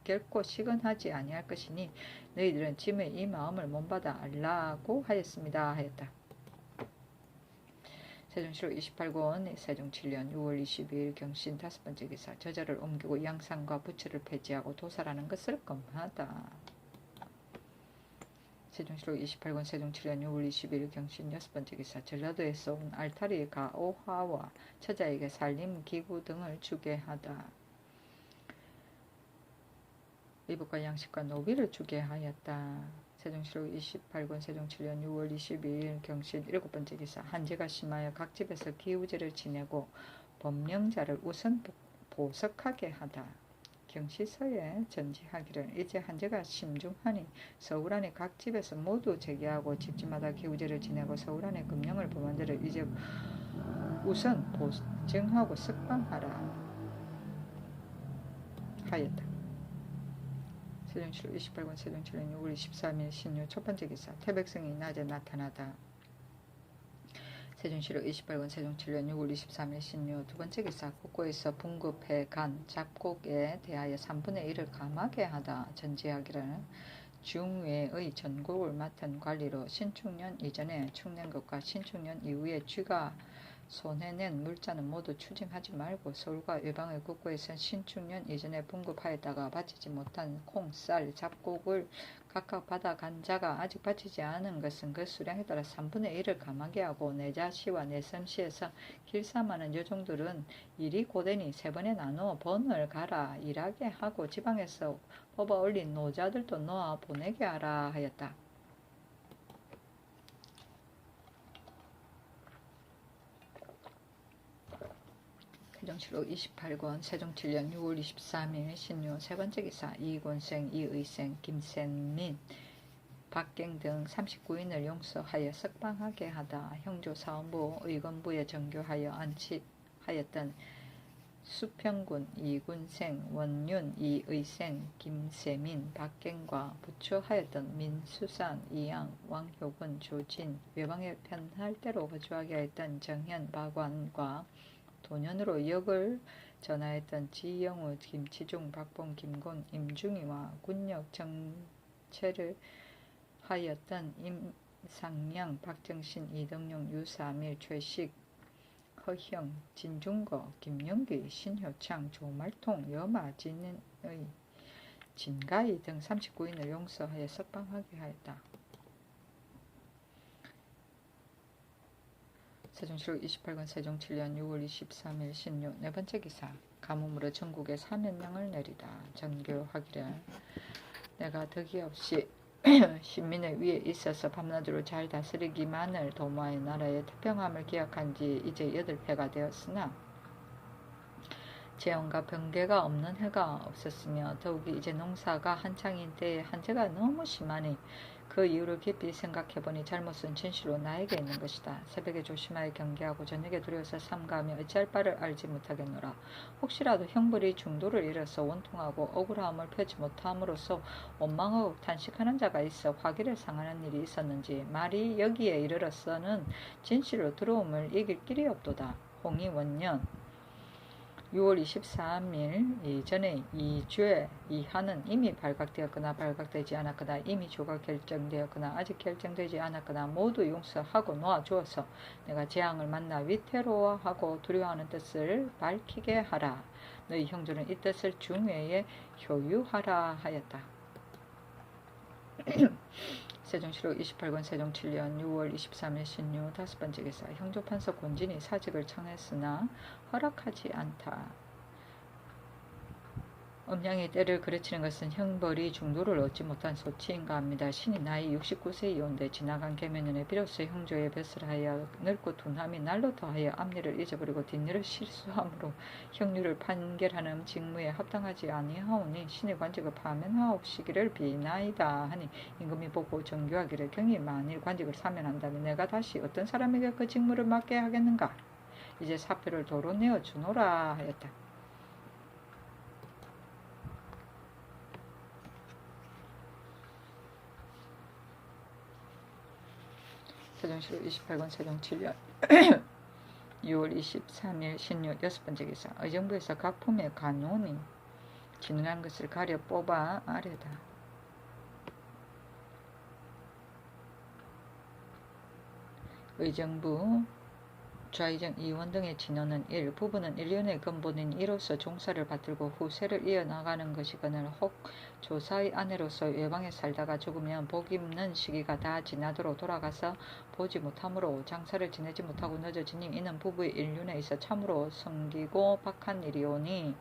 결코 시건하지 아니할 것이니 너희들은 짐의 이 마음을 몸받아 알라고 하였습니다 하였다. 세종시록 28권 세종 7년 6월 22일 경신 5번째 기사. 저자를 옮기고 양상과 부처를 폐지하고 도살하는 것을 검하다. 세종시록 28권 세종 7년 6월 21일 경신 6번째 기사. 전라도에서 온 알타리 가오화와 처자에게 살림 기구 등을 주게 하다. 의복과 양식과 노비를 주게 하였다. 세종시록 28권 세종 7년 6월 22일 경신 7번째 기사. 한제가 심하여 각 집에서 기우제를 지내고 법령자를 우선 보석하게 하다. 경시서에 전지하기를 이제 한제가 심중하니 서울 안에 각 집에서 모두 제기하고 집집마다 기우제를 지내고 서울 안에 금령을 범한 자를 이제 우선 보증하고 석방하라 하였다. 세종시록 28권 세종 7년 6월 23일 신유 첫번째 기사. 태백성이 낮에 나타나다. 세종시록 28권 세종 7년 6월 23일 신유 두번째 기사. 국고에서 분급해 간 잡곡에 대하여 3분의 1을 감하게 하다. 전지하기를 중외의 전국을 맡은 관리로 신축년 이전에 축낸 것과 신축년 이후에 쥐가 손해낸 물자는 모두 추징하지 말고 서울과 외방의 국고에선 신축년 이전에 분급하였다가 바치지 못한 콩, 쌀, 잡곡을 각각 받아간 자가 아직 바치지 않은 것은 그 수량에 따라 3분의 1을 감하게 하고 내자시와 내섬시에서 길삼하는 여종들은 일이 고되니 3번에 나누어 번을 가라 일하게 하고 지방에서 뽑아 올린 노자들도 놓아 보내게 하라 하였다. 세종시록 28권 세종 7년 6월 23일 신유 세번째 기사. 이권생, 이의생, 김센민, 박갱 등 39인을 용서하여 석방하게 하다. 형조사원부 의건부에 정교하여 안치하였던 수평군 이군생, 원윤, 이의생, 김세민, 박갱과 부처하였던 민수산, 이양, 왕효군, 조진, 외방에 편할 대로 거주하게 하였던 정현, 박완과 도년으로 역을 전하였던 지영우, 김치중, 박봉, 김곤, 임중이와 군역 정체를 하였던 임상영, 박정신, 이덕용, 유사밀, 최식, 허형, 진중거, 김영기, 신효창, 조말통, 여마진의 진가희 등 39인을 용서하여 석방하게 하였다. 세종시록 28권 세종 7년 6월 23일 신유 네번째 기사. 가뭄으로 전국에 사면령을 내리다. 정교하기를 내가 덕이 없이 신민의 위에 있어서 밤낮으로 잘 다스리기만을 도모하여 나라의 태평함을 기약한 지 이제 8해가 되었으나 재원과 병개가 없는 해가 없었으며 더욱이 이제 농사가 한창인 때에 한재가 너무 심하니 그 이유를 깊이 생각해보니 잘못은 진실로 나에게 있는 것이다. 새벽에 조심하여 경계하고 저녁에 두려워서 삼가하며 어찌할 바를 알지 못하겠노라. 혹시라도 형벌이 중도를 잃어서 원통하고 억울함을 펴지 못함으로써 원망하고 탄식하는 자가 있어 화기를 상하는 일이 있었는지 말이 여기에 이르러서는 진실로 들어옴을 이길 길이 없도다. 홍의원년 6월 23일 이전에 이 죄 이하는 이미 발각되었거나 발각되지 않았거나 이미 조가 결정되었거나 아직 결정되지 않았거나 모두 용서하고 놓아주어서 내가 재앙을 만나 위태로워하고 두려워하는 뜻을 밝히게 하라. 너희 형제는 이 뜻을 중외에 효유하라 하였다. 세종시록 28권 세종 7년 6월 23일 신유 5번째 기사. 형조판서 권진이 사직을 청했으나 허락하지 않다. 음양이 때를 그르치는 것은 형벌이 중도를 얻지 못한 소치인가 합니다. 신이 나이 69세이온데 지나간 계면년에 비로소 형조의 뱃을 하여 늙고 둔함이 날로 더하여 앞니를 잊어버리고 뒷니를 실수함으로 형류를 판결하는 직무에 합당하지 아니하오니 신의 관직을 파면하옵시기를 비나이다 하니 임금이 보고 정교하기를 경이 만일 관직을 사면한다면 내가 다시 어떤 사람에게 그 직무를 맡게 하겠는가. 이제 사표를 도로 내어 주노라 하였다. 세종시록 28권 세종 7년 6월 23일 신유 6번째 기사. 의정부에서 각 품의 간원이 진한 것을 가려 뽑아 아래다. 의정부 좌의정 이원 등의 진원은 1. 부부는 1년의 근본인 이로서 종사를 받들고 후세를 이어나가는 것이거늘 혹 조사의 아내로서 외방에 살다가 죽으면 복 입는 시기가 다 지나도록 돌아가서 보지 못하므로 장사를 지내지 못하고 늦어지니 이는 부부의 일륜에 있어 참으로 성기고 박한 일이오니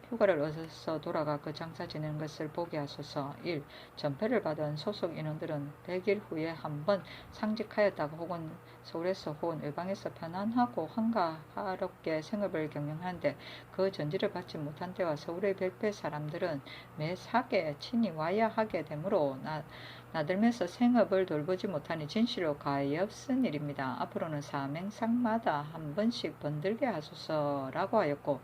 휴가를 얻어서 돌아가 그 장사 지내는 것을 보게 하소서. 1. 전패를 받은 소속 인원들은 100일 후에 한 번 상직하였다가 혹은 서울에서 혹은 외방에서 편안하고 한가하롭게 생업을 경영하는데 그 전지를 받지 못한 때와 서울의 별배 사람들은 매 사게 친히 와야 하게 되므로 나들면서 생업을 돌보지 못하니 진실로 가엾은 일입니다. 앞으로는 사명상마다 한 번씩 번들게 하소서라고 하였고,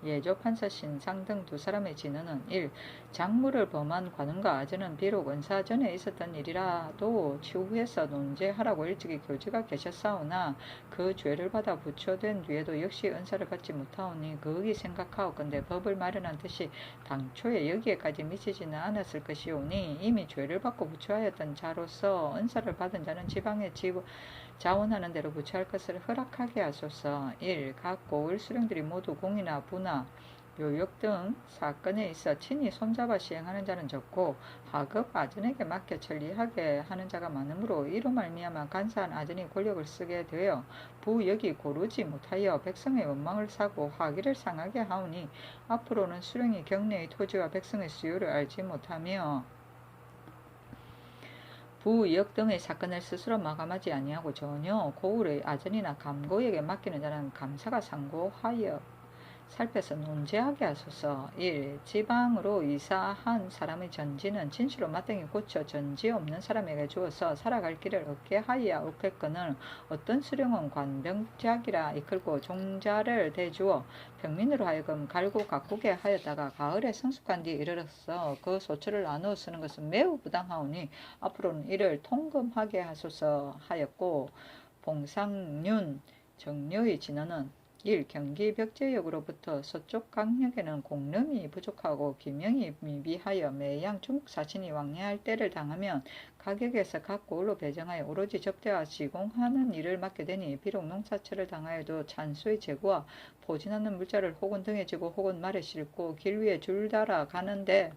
예조 판사 신상 등 두 사람의 진언은 1. 작무를 범한 관원과 아전은 비록 은사 전에 있었던 일이라도 추후에서 논제하라고 일찍이 교지가 계셨사오나 그 죄를 받아 부처된 뒤에도 역시 은사를 받지 못하오니 그흑이 생각하옵건대 법을 마련한 뜻이 당초에 여기에까지 미치지는 않았을 것이오니 이미 죄를 받고 부처하였던 자로서 은사를 받은 자는 지방에 자원하는 대로 부처할 것을 허락하게 하소서. 1. 각 고을 수령들이 모두 공이나 부나 요역 등 사건에 있어 친히 손잡아 시행하는 자는 적고 하급 아전에게 맡겨 천리하게 하는 자가 많으므로 이로 말미암아 간사한 아전이 권력을 쓰게 되어 부역이 고르지 못하여 백성의 원망을 사고 화기를 상하게 하오니 앞으로는 수령이 경내의 토지와 백성의 수요를 알지 못하며 부역 등의 사건을 스스로 마감하지 아니하고 전혀 고을의 아전이나 감고에게 맡기는 자는 감사가 상고하여 살펴서 논제하게 하소서. 1. 지방으로 이사한 사람의 전지는 진실로 마땅히 고쳐 전지 없는 사람에게 주어서 살아갈 길을 얻게 하였겠거늘 어떤 수령은 관병작이라 이끌고 종자를 대주어 평민으로 하여금 갈고 가꾸게 하였다가 가을에 성숙한 뒤 이르러서 그 소처를 나누어 쓰는 것은 매우 부당하오니 앞으로는 이를 통금하게 하소서 하였고, 봉상윤 정료의 진언은 1. 경기 벽제역으로부터 서쪽 강역에는 공름이 부족하고 기명이 미비하여 매양 중국 사신이 왕래할 때를 당하면 가격에서 각 고을로 배정하여 오로지 접대와 시공하는 일을 맡게 되니 비록 농사철을 당하여도 찬수의 제구와 포진하는 물자를 혹은 등에 지고 혹은 말에 싣고 길 위에 줄 달아 가는데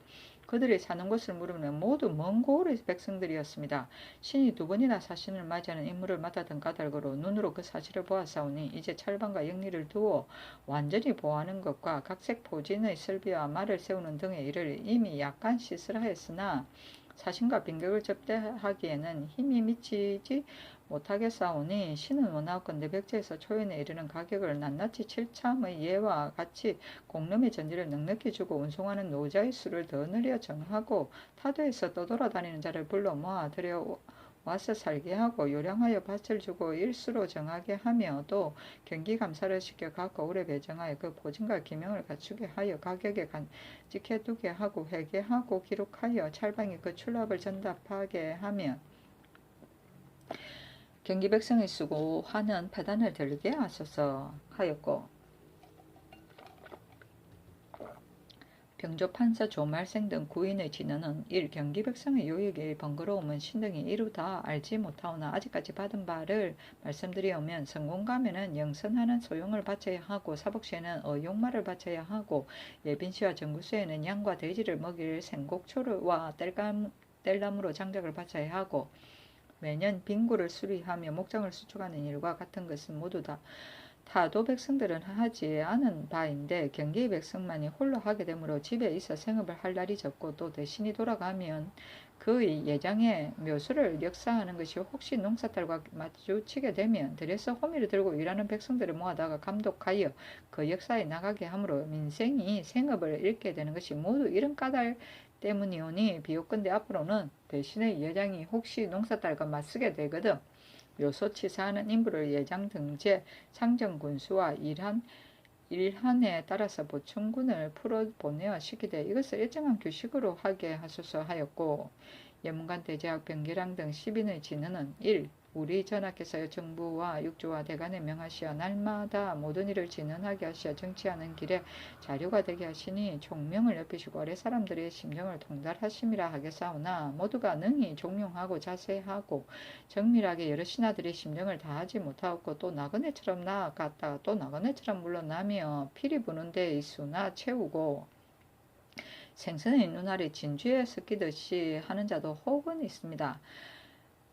그들이 사는 곳을 물으면 모두 먼 고을의 백성들이었습니다. 신이 두 번이나 사신을 맞이하는 임무를 맡았던 까닭으로 눈으로 그 사실을 보았사오니 이제 철방과 영리를 두어 완전히 보호하는 것과 각색 포진의 설비와 말을 세우는 등의 일을 이미 약간 시설하였으나 사신과 빈격을 접대하기에는 힘이 미치지 못하겠사오니 신은 원하옵건대 벽제에서 초연에 이르는 가격을 낱낱이 칠참의 예와 같이 공름의 전지를 넉넉히 주고 운송하는 노자의 수를 더 늘려 정하고 타도에서 떠돌아다니는 자를 불러 모아 들여와서 살게 하고 요량하여 밭을 주고 일수로 정하게 하며 또 경기감사를 시켜 각 고을에 배정하여 그 포진과 기명을 갖추게 하여 가격에 간직해 두게 하고 회계하고 기록하여 찰방이 그 출납을 전답하게 하며 경기 백성이 쓰고 하는 패단을 들게 하소서 하였고, 경조판사 조말생 등 구인의 진언은 1. 경기백성의 요역의 번거로움은 신등이 이루다 알지 못하오나 아직까지 받은 바를 말씀드리오면 성공가면은 영선하는 소용을 바쳐야 하고 사복시에는 어용말을 바쳐야 하고 예빈시와 정구수에는 양과 돼지를 먹일 생곡초와 뗄나무로 장작을 바쳐야 하고 매년 빙구를 수리하며 목장을 수축하는 일과 같은 것은 모두 다 타도 백성들은 하지 않은 바인데 경계의 백성만이 홀로 하게 되므로 집에 있어 생업을 할 날이 적고 또 대신이 돌아가면 그의 예장의 묘수를 역사하는 것이 혹시 농사딸과 마주치게 되면 들에서 호미를 들고 일하는 백성들을 모아다가 감독하여 그 역사에 나가게 하므로 민생이 생업을 잃게 되는 것이 모두 이런 까닭 때문이오니 비옵건대 앞으로는 대신의 예장이 혹시 농사딸과 맞서게 되거든 묘소치사하는 인부를 예장 등재 상정군수와 일한에 따라서 보충군을 풀어 보내어 시키되 이것을 일정한 규식으로 하게 하소서 하였고 예문관 대제학 변계랑 등 10인의 진언은 1. 우리 전하께서 정부와 육조와 대간에 명하시어 날마다 모든 일을 진언하게 하시어 정치하는 길에 자료가 되게 하시니 총명을 높이시고 아래 사람들의 심정을 통달하심이라 하겠사오나 모두가 능히 종용하고 자세하고 정밀하게 여러 신하들의 심정을 다하지 못하고 또 나그네처럼 나아갔다가 또 나그네처럼 물러나며 피리 부는 데의 수나 채우고 생선의 눈알이 진주에 섞이듯이 하는 자도 혹은 있습니다.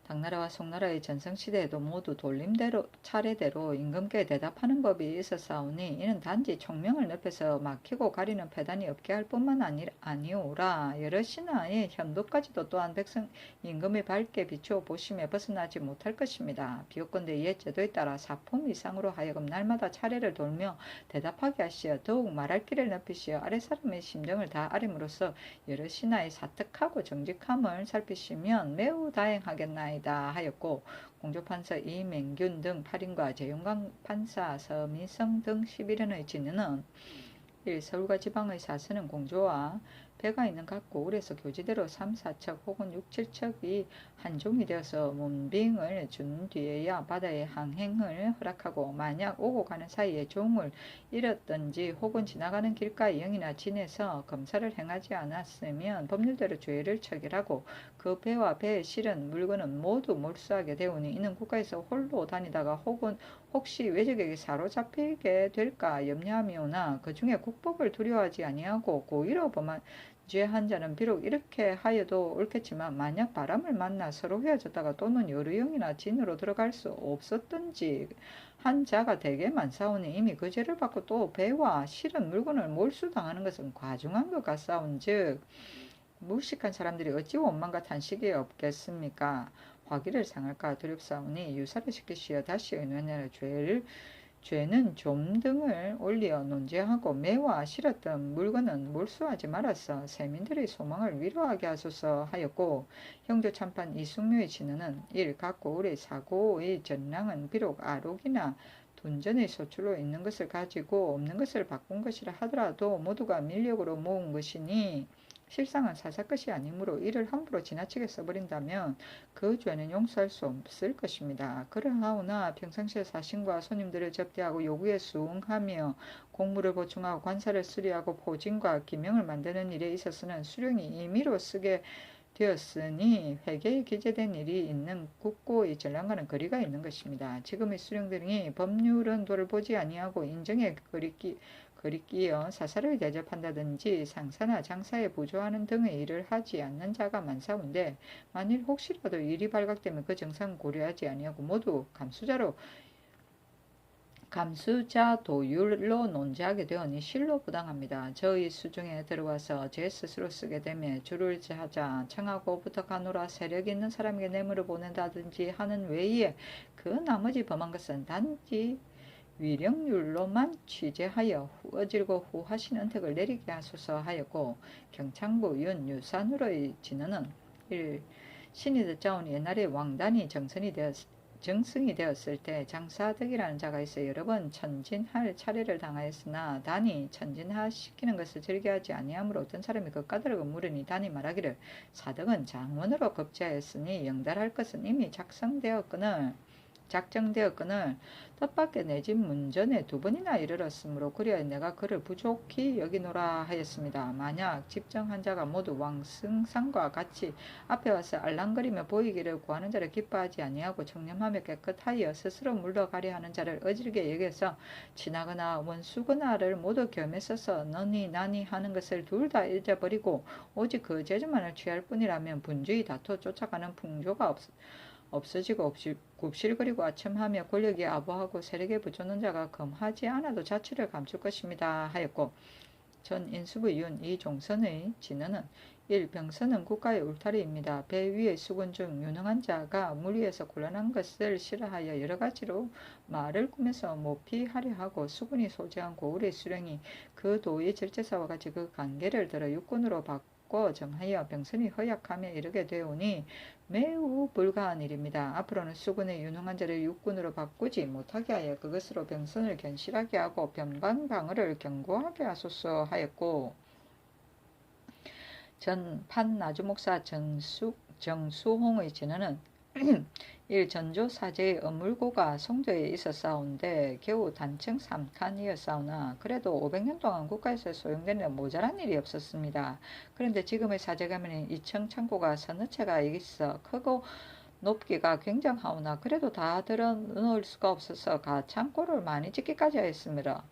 당나라와 송나라의 전성시대에도 모두 돌림대로 차례대로 임금께 대답하는 법이 있었사오니 이는 단지 총명을 높여서 막히고 가리는 패단이 없게 할 뿐만 아니오라. 여러 신하의 현도까지도 또한 백성 임금이 밝게 비추어 보심에 벗어나지 못할 것입니다. 비옵건대 이에 제도에 따라 사품 이상으로 하여금 날마다 차례를 돌며 대답하게 하시어 더욱 말할 길을 높이시어 아랫사람의 심정을 다 아림으로써 여러 신하의 사특하고 정직함을 살피시면 매우 다행하겠나이다 하였고 공조판사 이맹균 등 8인과 재용강 판사 서미성 등 11인의 진언은 1. 서울과 지방의 사서는 공조와 배가 있는 각 고을에서 교지대로 3, 4척 혹은 6, 7척이 한종이 되어서 문빙을 준 뒤에야 바다의 항행을 허락하고 만약 오고 가는 사이에 종을 잃었든지 혹은 지나가는 길가의 영이나 진에서 검사를 행하지 않았으면 법률대로 죄를 처결하고 그 배와 배에 실은 물건은 모두 몰수하게 되오니 이는 국가에서 홀로 다니다가 혹시 외적에게 사로잡히게 될까 염려함이오나 그 중에 국법을 두려워하지 아니하고 고의로 범한 죄한 자는 비록 이렇게 하여도 옳겠지만 만약 바람을 만나 서로 헤어졌다가 또는 여류형이나 진으로 들어갈 수 없었든지 한 자가 대개 많사오니 이미 그 죄를 받고 또 배와 실은 물건을 몰수당하는 것은 과중한 것 같사온즉 무식한 사람들이 어찌 원망과 탄식이 없겠습니까? 화기를 상할까 두렵사오니 유사를 시키시어 다시 의논하여 죄는 좀 등을 올려 논제하고 매와 실었던 물건은 몰수하지 말아서 세민들의 소망을 위로하게 하소서 하였고 형조 참판 이숙묘의 진언은 1. 각 고을의 사고의 전랑은 비록 아록이나 돈전의 소출로 있는 것을 가지고 없는 것을 바꾼 것이라 하더라도 모두가 밀력으로 모은 것이니 실상은 사사 것이 아니므로 이를 함부로 지나치게 써버린다면 그 죄는 용서할 수 없을 것입니다. 그러하오나 평상시에 사신과 손님들을 접대하고 요구에 수응하며 공무를 보충하고 관사를 수리하고 포진과 기명을 만드는 일에 있어서는 수령이 임의로 쓰게 되었으니 회계에 기재된 일이 있는 국고의 전랑과는 거리가 있는 것입니다. 지금의 수령들이 법률은 도를 보지 아니하고 인정에 거리끼어 사사를 대접한다든지 상사나 장사에 부조하는 등의 일을 하지 않는 자가 많사온데 만일 혹시라도 일이 발각되면 그 정상은 고려하지 아니하고 모두 감수자 도율로 논지하게 되오니 실로 부당합니다. 저의 수중에 들어와서 제 스스로 쓰게 되면 주를 하자 청하고 부탁하노라 세력 있는 사람에게 뇌물을 보낸다든지 하는 외에 그 나머지 범한 것은 단지 위령률로만 취재하여 어질고 후하신 은택을 내리게 하소서 하였고 경창부 윤유산으로의 진언은 1. 신이 듣자오니 옛날에 왕단이 정승이 되었을 때 장사덕이라는 자가 있어 여러 번 천진할 차례를 당하였으나 단이 천진하시키는 것을 즐겨하지 아니하므로 어떤 사람이 그 까닭을 물으니 단이 말하기를 사덕은 장원으로 급제하였으니 영달할 것은 이미 작성되었거늘 작정되었거늘 뜻밖의 내 집 문전에 2번이나 이르렀으므로 그리하여 내가 그를 부족히 여기노라 하였습니다. 만약 집정 한 자가 모두 왕승상과 같이 앞에 와서 알랑거리며 보이기를 구하는 자를 기뻐하지 아니하고 청렴하며 깨끗하여 스스로 물러가려 하는 자를 어질게 여겨서 친하거나 원수거나를 모두 겸해 써서 너니 나니 하는 것을 둘 다 잊어버리고 오직 그 재주만을 취할 뿐이라면 분주히 다투어 쫓아가는 풍조가 없어지고 굽실거리고 아첨하며 권력이 아부하고 세력에 부추는 자가 금하지 않아도 자취를 감출 것입니다 하였고, 전 인수부 윤 이종선의 진언은 1. 병선은 국가의 울타리입니다. 배 위의 수군 중 유능한 자가 물 위에서 곤란한 것을 싫어하여 여러 가지로 말을 꾸며서 모피하려 하고, 수군이 소지한 고을의 수령이 그 도의 절제사와 같이 그 관계를 들어 육군으로 바꿔 정하여 병선이 허약하며 이르게 되오니 매우 불가한 일입니다. 앞으로는 수군의 유능한 자를 육군으로 바꾸지 못하게 하여 그것으로 병선을 견실하게 하고 변방방어를 견고하게 하소서 하였고, 전 판나주목사 정수홍의 진언은 1. 전조 사제의 어물고가 송도에 있었사온데 겨우 단층 3칸이었사오나 그래도 500년 동안 국가에서 소용되는 모자란 일이 없었습니다. 그런데 지금의 사제가면인 2층 창고가 서너 채가 있어 크고 높기가 굉장하오나 그래도 다 들어 넣을 수가 없어서 가창고를 많이 짓기까지 하였습니다.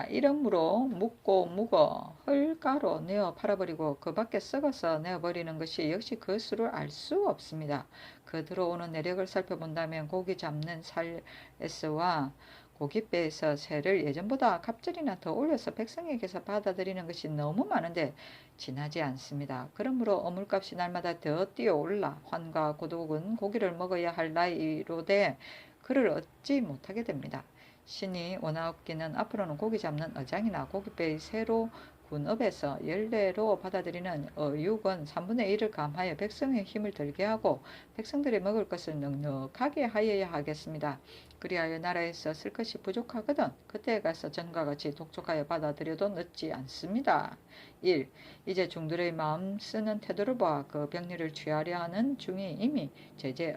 이러므로 묵고 묵어 헐가로 내어 팔아버리고 그 밖에 썩어서 내어버리는 것이 역시 그 수를 알 수 없습니다. 그 들어오는 내력을 살펴본다면 고기 잡는 살에서와 고깃배에서 새를 예전보다 갑절이나 더 올려서 백성에게서 받아들이는 것이 너무 많은데 지나지 않습니다. 그러므로 어물값이 날마다 더 뛰어올라 환과 고독은 고기를 먹어야 할 나이로되 그를 얻지 못하게 됩니다. 신이 원하옵기는 앞으로는 고기 잡는 어장이나 고깃배의 새로 군업에서 연례로 받아들이는 어육은 3분의 1을 감하여 백성의 힘을 들게 하고 백성들이 먹을 것을 넉넉하게 하여야 하겠습니다. 그리하여 나라에서 쓸 것이 부족하거든 그때에 가서 전과 같이 독촉하여 받아들여도 늦지 않습니다. 1. 이제 중들의 마음 쓰는 태도를 보아 그 병리를 취하려 하는 중이 이미 제재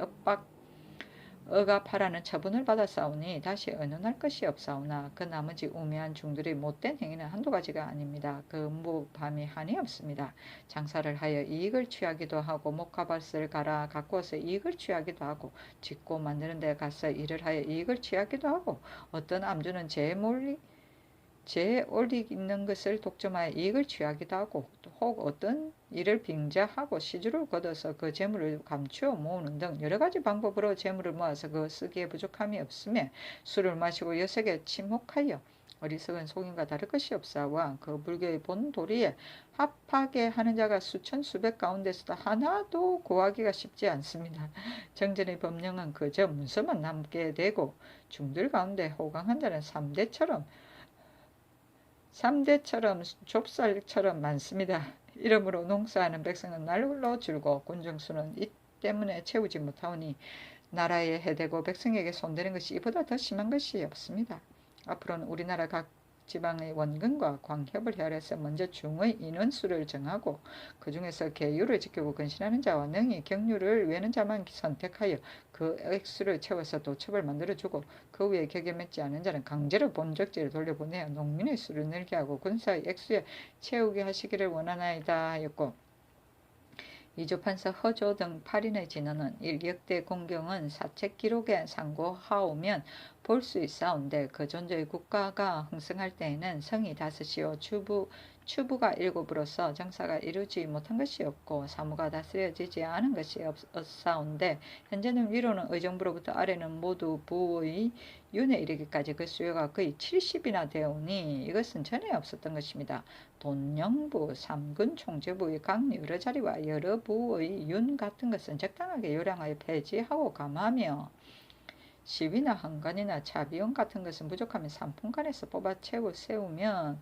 억압하라는 처분을 받았사오니 다시 의논할 것이 없사오나 그 나머지 우매한 중들의 못된 행위는 한두 가지가 아닙니다. 그 무밤이 한이 없습니다. 장사를 하여 이익을 취하기도 하고 목가밭을 갈아 가꾸어서 이익을 취하기도 하고 짓고 만드는 데 가서 일을 하여 이익을 취하기도 하고 어떤 암주는 제 올리 있는 것을 독점하여 이익을 취하기도 하고 혹 어떤 일을 빙자하고 시주를 거둬서 그 재물을 감추어 모으는 등 여러 가지 방법으로 재물을 모아서 그 쓰기에 부족함이 없으며 술을 마시고 여색에 침묵하여 어리석은 속임과 다를 것이 없사와 그 불교의 본 도리에 합하게 하는 자가 수천 수백 가운데서도 하나도 구하기가 쉽지 않습니다. 정전의 법령은 그저 문서만 남게 되고 중들 가운데 호강한 자는 3대처럼 좁쌀처럼 많습니다. 이러므로 농사하는 백성은 날로 줄고 군중수는 이 때문에 채우지 못하오니 나라에 해대고 백성에게 손대는 것이 이보다 더 심한 것이 없습니다. 앞으로는 우리나라 각 지방의 원근과 광협을 헤아려서 먼저 중의 인원수를 정하고 그 중에서 계율을 지키고 근신하는 자와 능히 경륜을 외는 자만 선택하여 그 액수를 채워서 도첩을 만들어주고 그 위에 격에 맺지 않은 자는 강제로 본적지를 돌려보내어 농민의 수를 늘게 하고 군사의 액수에 채우게 하시기를 원하나이다 하였고, 이조판서 허조 등 8인의 진언은 일격대 공경은 사책 기록에 상고하오면 볼 수 있사온데 그 존재의 국가가 흥성할 때에는 성이 5이요 추부가 7으로서 정사가 이루지 못한 것이 없고 사무가 다스려지지 않은 것이 없사온데 현재는 위로는 의정부로부터 아래는 모두 부의 윤에 이르기까지 그 수요가 거의 70이나 되오니 이것은 전에 없었던 것입니다. 돈영부, 삼군 총재부의 각 여러 자리와 여러 부의 윤 같은 것은 적당하게 요량하여 폐지하고 감하며 시위나 헌간이나 차비원 같은 것은 부족하면 삼품간에서 뽑아 세우면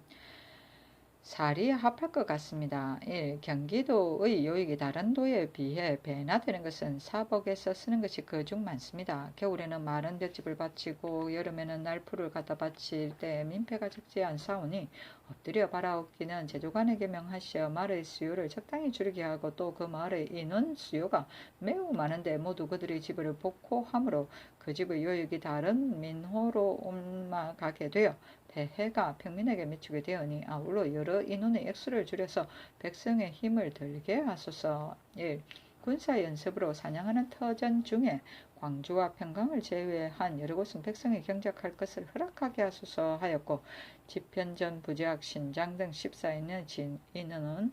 살이 합할 것 같습니다. 1. 경기도의 요역이 다른 도에 비해 배나 되는 것은 사복에서 쓰는 것이 그중 많습니다. 겨울에는 마른 볏짚을 바치고 여름에는 날풀을 갖다 바칠 때 민폐가 적지 않사오니 엎드려 바라옵기는 제조관에게 명하시어 말의 수요를 적당히 줄이게 하고 또 그 말의 인원 수요가 매우 많은데 모두 그들의 집을 복호하므로 그 집의 요역이 다른 민호로 옮아가게 되어 폐해가 평민에게 미치게 되오니 아울러 여러 인원의 액수를 줄여서 백성의 힘을 들게 하소서. 1. 군사연습으로 사냥하는 터전 중에 광주와 평강을 제외한 여러 곳은 백성이 경작할 것을 허락하게 하소서 하였고 집현전 부제학 신장 등 14인의 인원은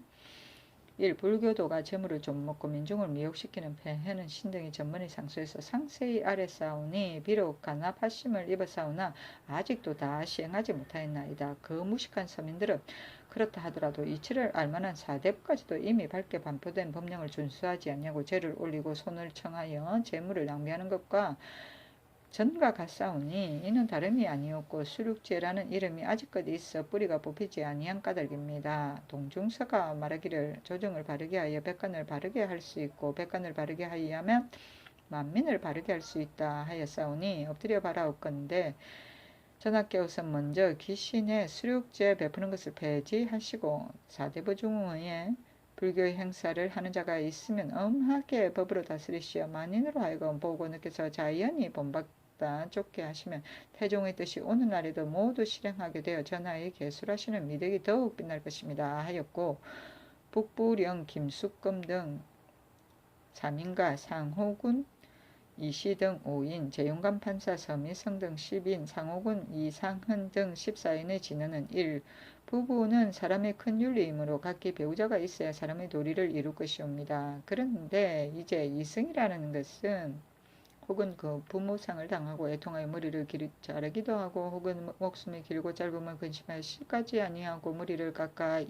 1. 불교도가 재물을 좀 먹고 민중을 미혹시키는 폐해는 신등이 전문의 상소에서 상세히 아래싸우니 비록 간납하심을 입었사오나 아직도 다 시행하지 못하였나이다. 그 무식한 서민들은 그렇다 하더라도 이치를 알만한 사대부까지도 이미 밝게 반포된 법령을 준수하지 않냐고 죄를 올리고 손을 청하여 재물을 낭비하는 것과 전과 같사오니 이는 다름이 아니었고 수륙제라는 이름이 아직까지 있어 뿌리가 뽑히지 아니한 까닭입니다. 동중서가 말하기를 조정을 바르게 하여 백관을 바르게 할 수 있고 백관을 바르게 하여면 만민을 바르게 할 수 있다 하였사오니 엎드려 바라옵건대 전하께서 먼저 귀신의 수륙제 베푸는 것을 폐지하시고 사대부 중에 불교의 행사를 하는 자가 있으면 엄하게 법으로 다스리시어 만인으로 하여금 보고 느껴서 자연히 본받다 쫓게 하시면 태종의 뜻이 오늘날에도 모두 실행하게 되어 전하의 계술하시는 미덕이 더욱 빛날 것입니다 하였고 북부령 김숙금 등 3인과 상호군 이시 등 5인, 재용관 판사 서미성 등 10인, 상호군 이상흔 등 14인의 진언은 1. 부부는 사람의 큰 윤리이므로 각기 배우자가 있어야 사람의 도리를 이룰 것이옵니다. 그런데 이제 이승이라는 것은 혹은 그 부모상을 당하고 애통하여 머리를 자르기도 하고 혹은 목숨이 길고 짧으면 근심하여 실까지 아니하고 머리를 깎아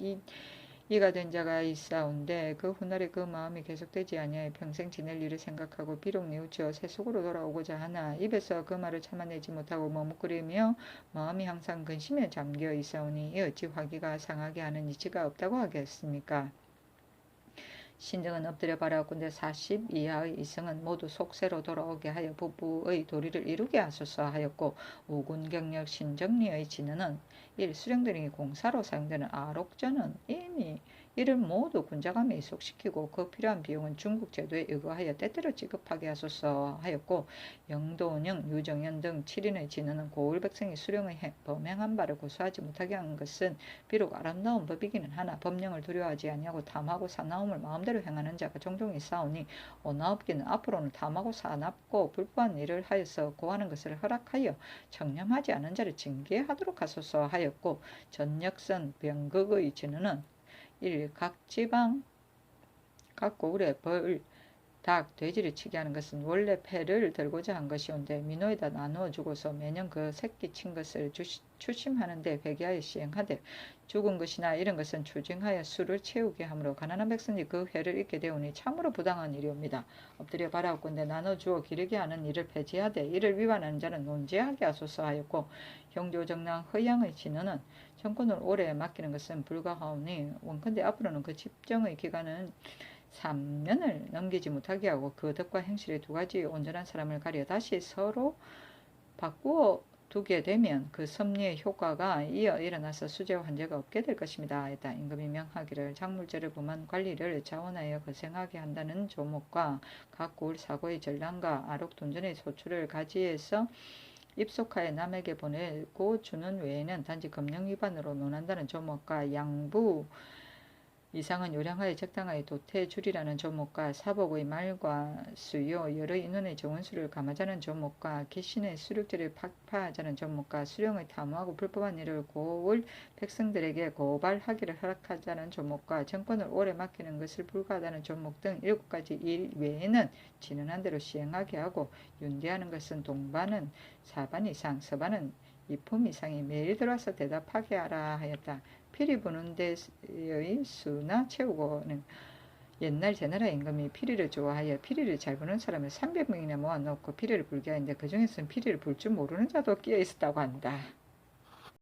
이가 된 자가 있사온데 그 훗날에 그 마음이 계속되지 아니하여 평생 지낼 일을 생각하고 비록 뉘우쳐 세속으로 돌아오고자 하나 입에서 그 말을 참아내지 못하고 머뭇거리며 마음이 항상 근심에 잠겨 있사오니 이 어찌 화기가 상하게 하는 이치가 없다고 하겠습니까? 신등은 엎드려 바라옵건대 40 이하의 이승은 모두 속세로 돌아오게 하여 부부의 도리를 이루게 하소서 하였고 우군경력 신정리의 진언은 1. 수령들이 공사로 사용되는 아록전은 이미 이를 모두 군자감에 이속시키고 그 필요한 비용은 중국 제도에 의거하여 때때로 지급하게 하소서 하였고 영도은영, 유정연 등 7인의 진언은 고을 백성이 수령의 범행한 바를 고소하지 못하게 한 것은 비록 아름다운 법이기는 하나 법령을 두려워하지 아니하고 탐하고 사나움을 마음대로 행하는 자가 종종 있사오니 오나옵기는 앞으로는 탐하고 사납고 불법한 일을 하여서 고하는 것을 허락하여 청렴하지 않은 자를 징계하도록 하소서 하였고 전역선 병극의 진언은 1. 각 지방 각 고을에 벌, 닭, 돼지를 치게 하는 것은 원래 패를 들고자 한 것이온데 민호에다 나누어 주고서 매년 그 새끼 친 것을 추심하는데 회개하여 시행하되 죽은 것이나 이런 것은 추징하여 수를 채우게 하므로 가난한 백성이 그 회를 잊게 되오니 참으로 부당한 일이옵니다. 엎드려 바라옵건대 나눠 주어 기르게 하는 일을 폐지하되 이를 위반하는 자는 논제하게 하소서 하였고 형조정랑 허양의 진언은 정권을 오래 맡기는 것은 불가하오니 원컨대 앞으로는 그 집정의 기간은 3년을 넘기지 못하게 하고 그 덕과 행실의 두 가지 온전한 사람을 가려 다시 서로 바꾸어 두게 되면 그 섭리의 효과가 이어 일어나서 수재와 환제가 없게 될 것입니다. 했다. 임금이 명하기를 작물제를 범한 관리를 자원하여 거생하게 한다는 조목과 각 고을 사고의 전량과 아록 돈전의 소출을 가지에서 입속하여 남에게 보내고 주는 외에는 단지 금령 위반으로 논한다는 조목과 양부 이상은 요량하여 적당하여 도태 줄이라는 조목과 사복의 말과 수요 여러 인원의 정원수를 감하자는 조목과 기신의 수륙제를 fak파하자는 조목과 수령의 탐하고 불법한 일을 고을 백성들에게 고발하기를 허락하자는 조목과 정권을 오래 맡기는 것을 불가하다는 조목 등 7가지 일 외에는 진언한 대로 시행하게 하고 윤대하는 것은 동반은 4반 이상 서반은 2품 이상이 매일 들어와서 대답하게 하라 하였다. 피리 부는 데의 수나 채우고는 옛날 제나라 임금이 피리를 좋아하여 피리를 잘 부는 사람을 300명이나 모아놓고 피리를 불게 하는데 그 중에서는 피리를 불 줄 모르는 자도 끼어 있었다고 한다.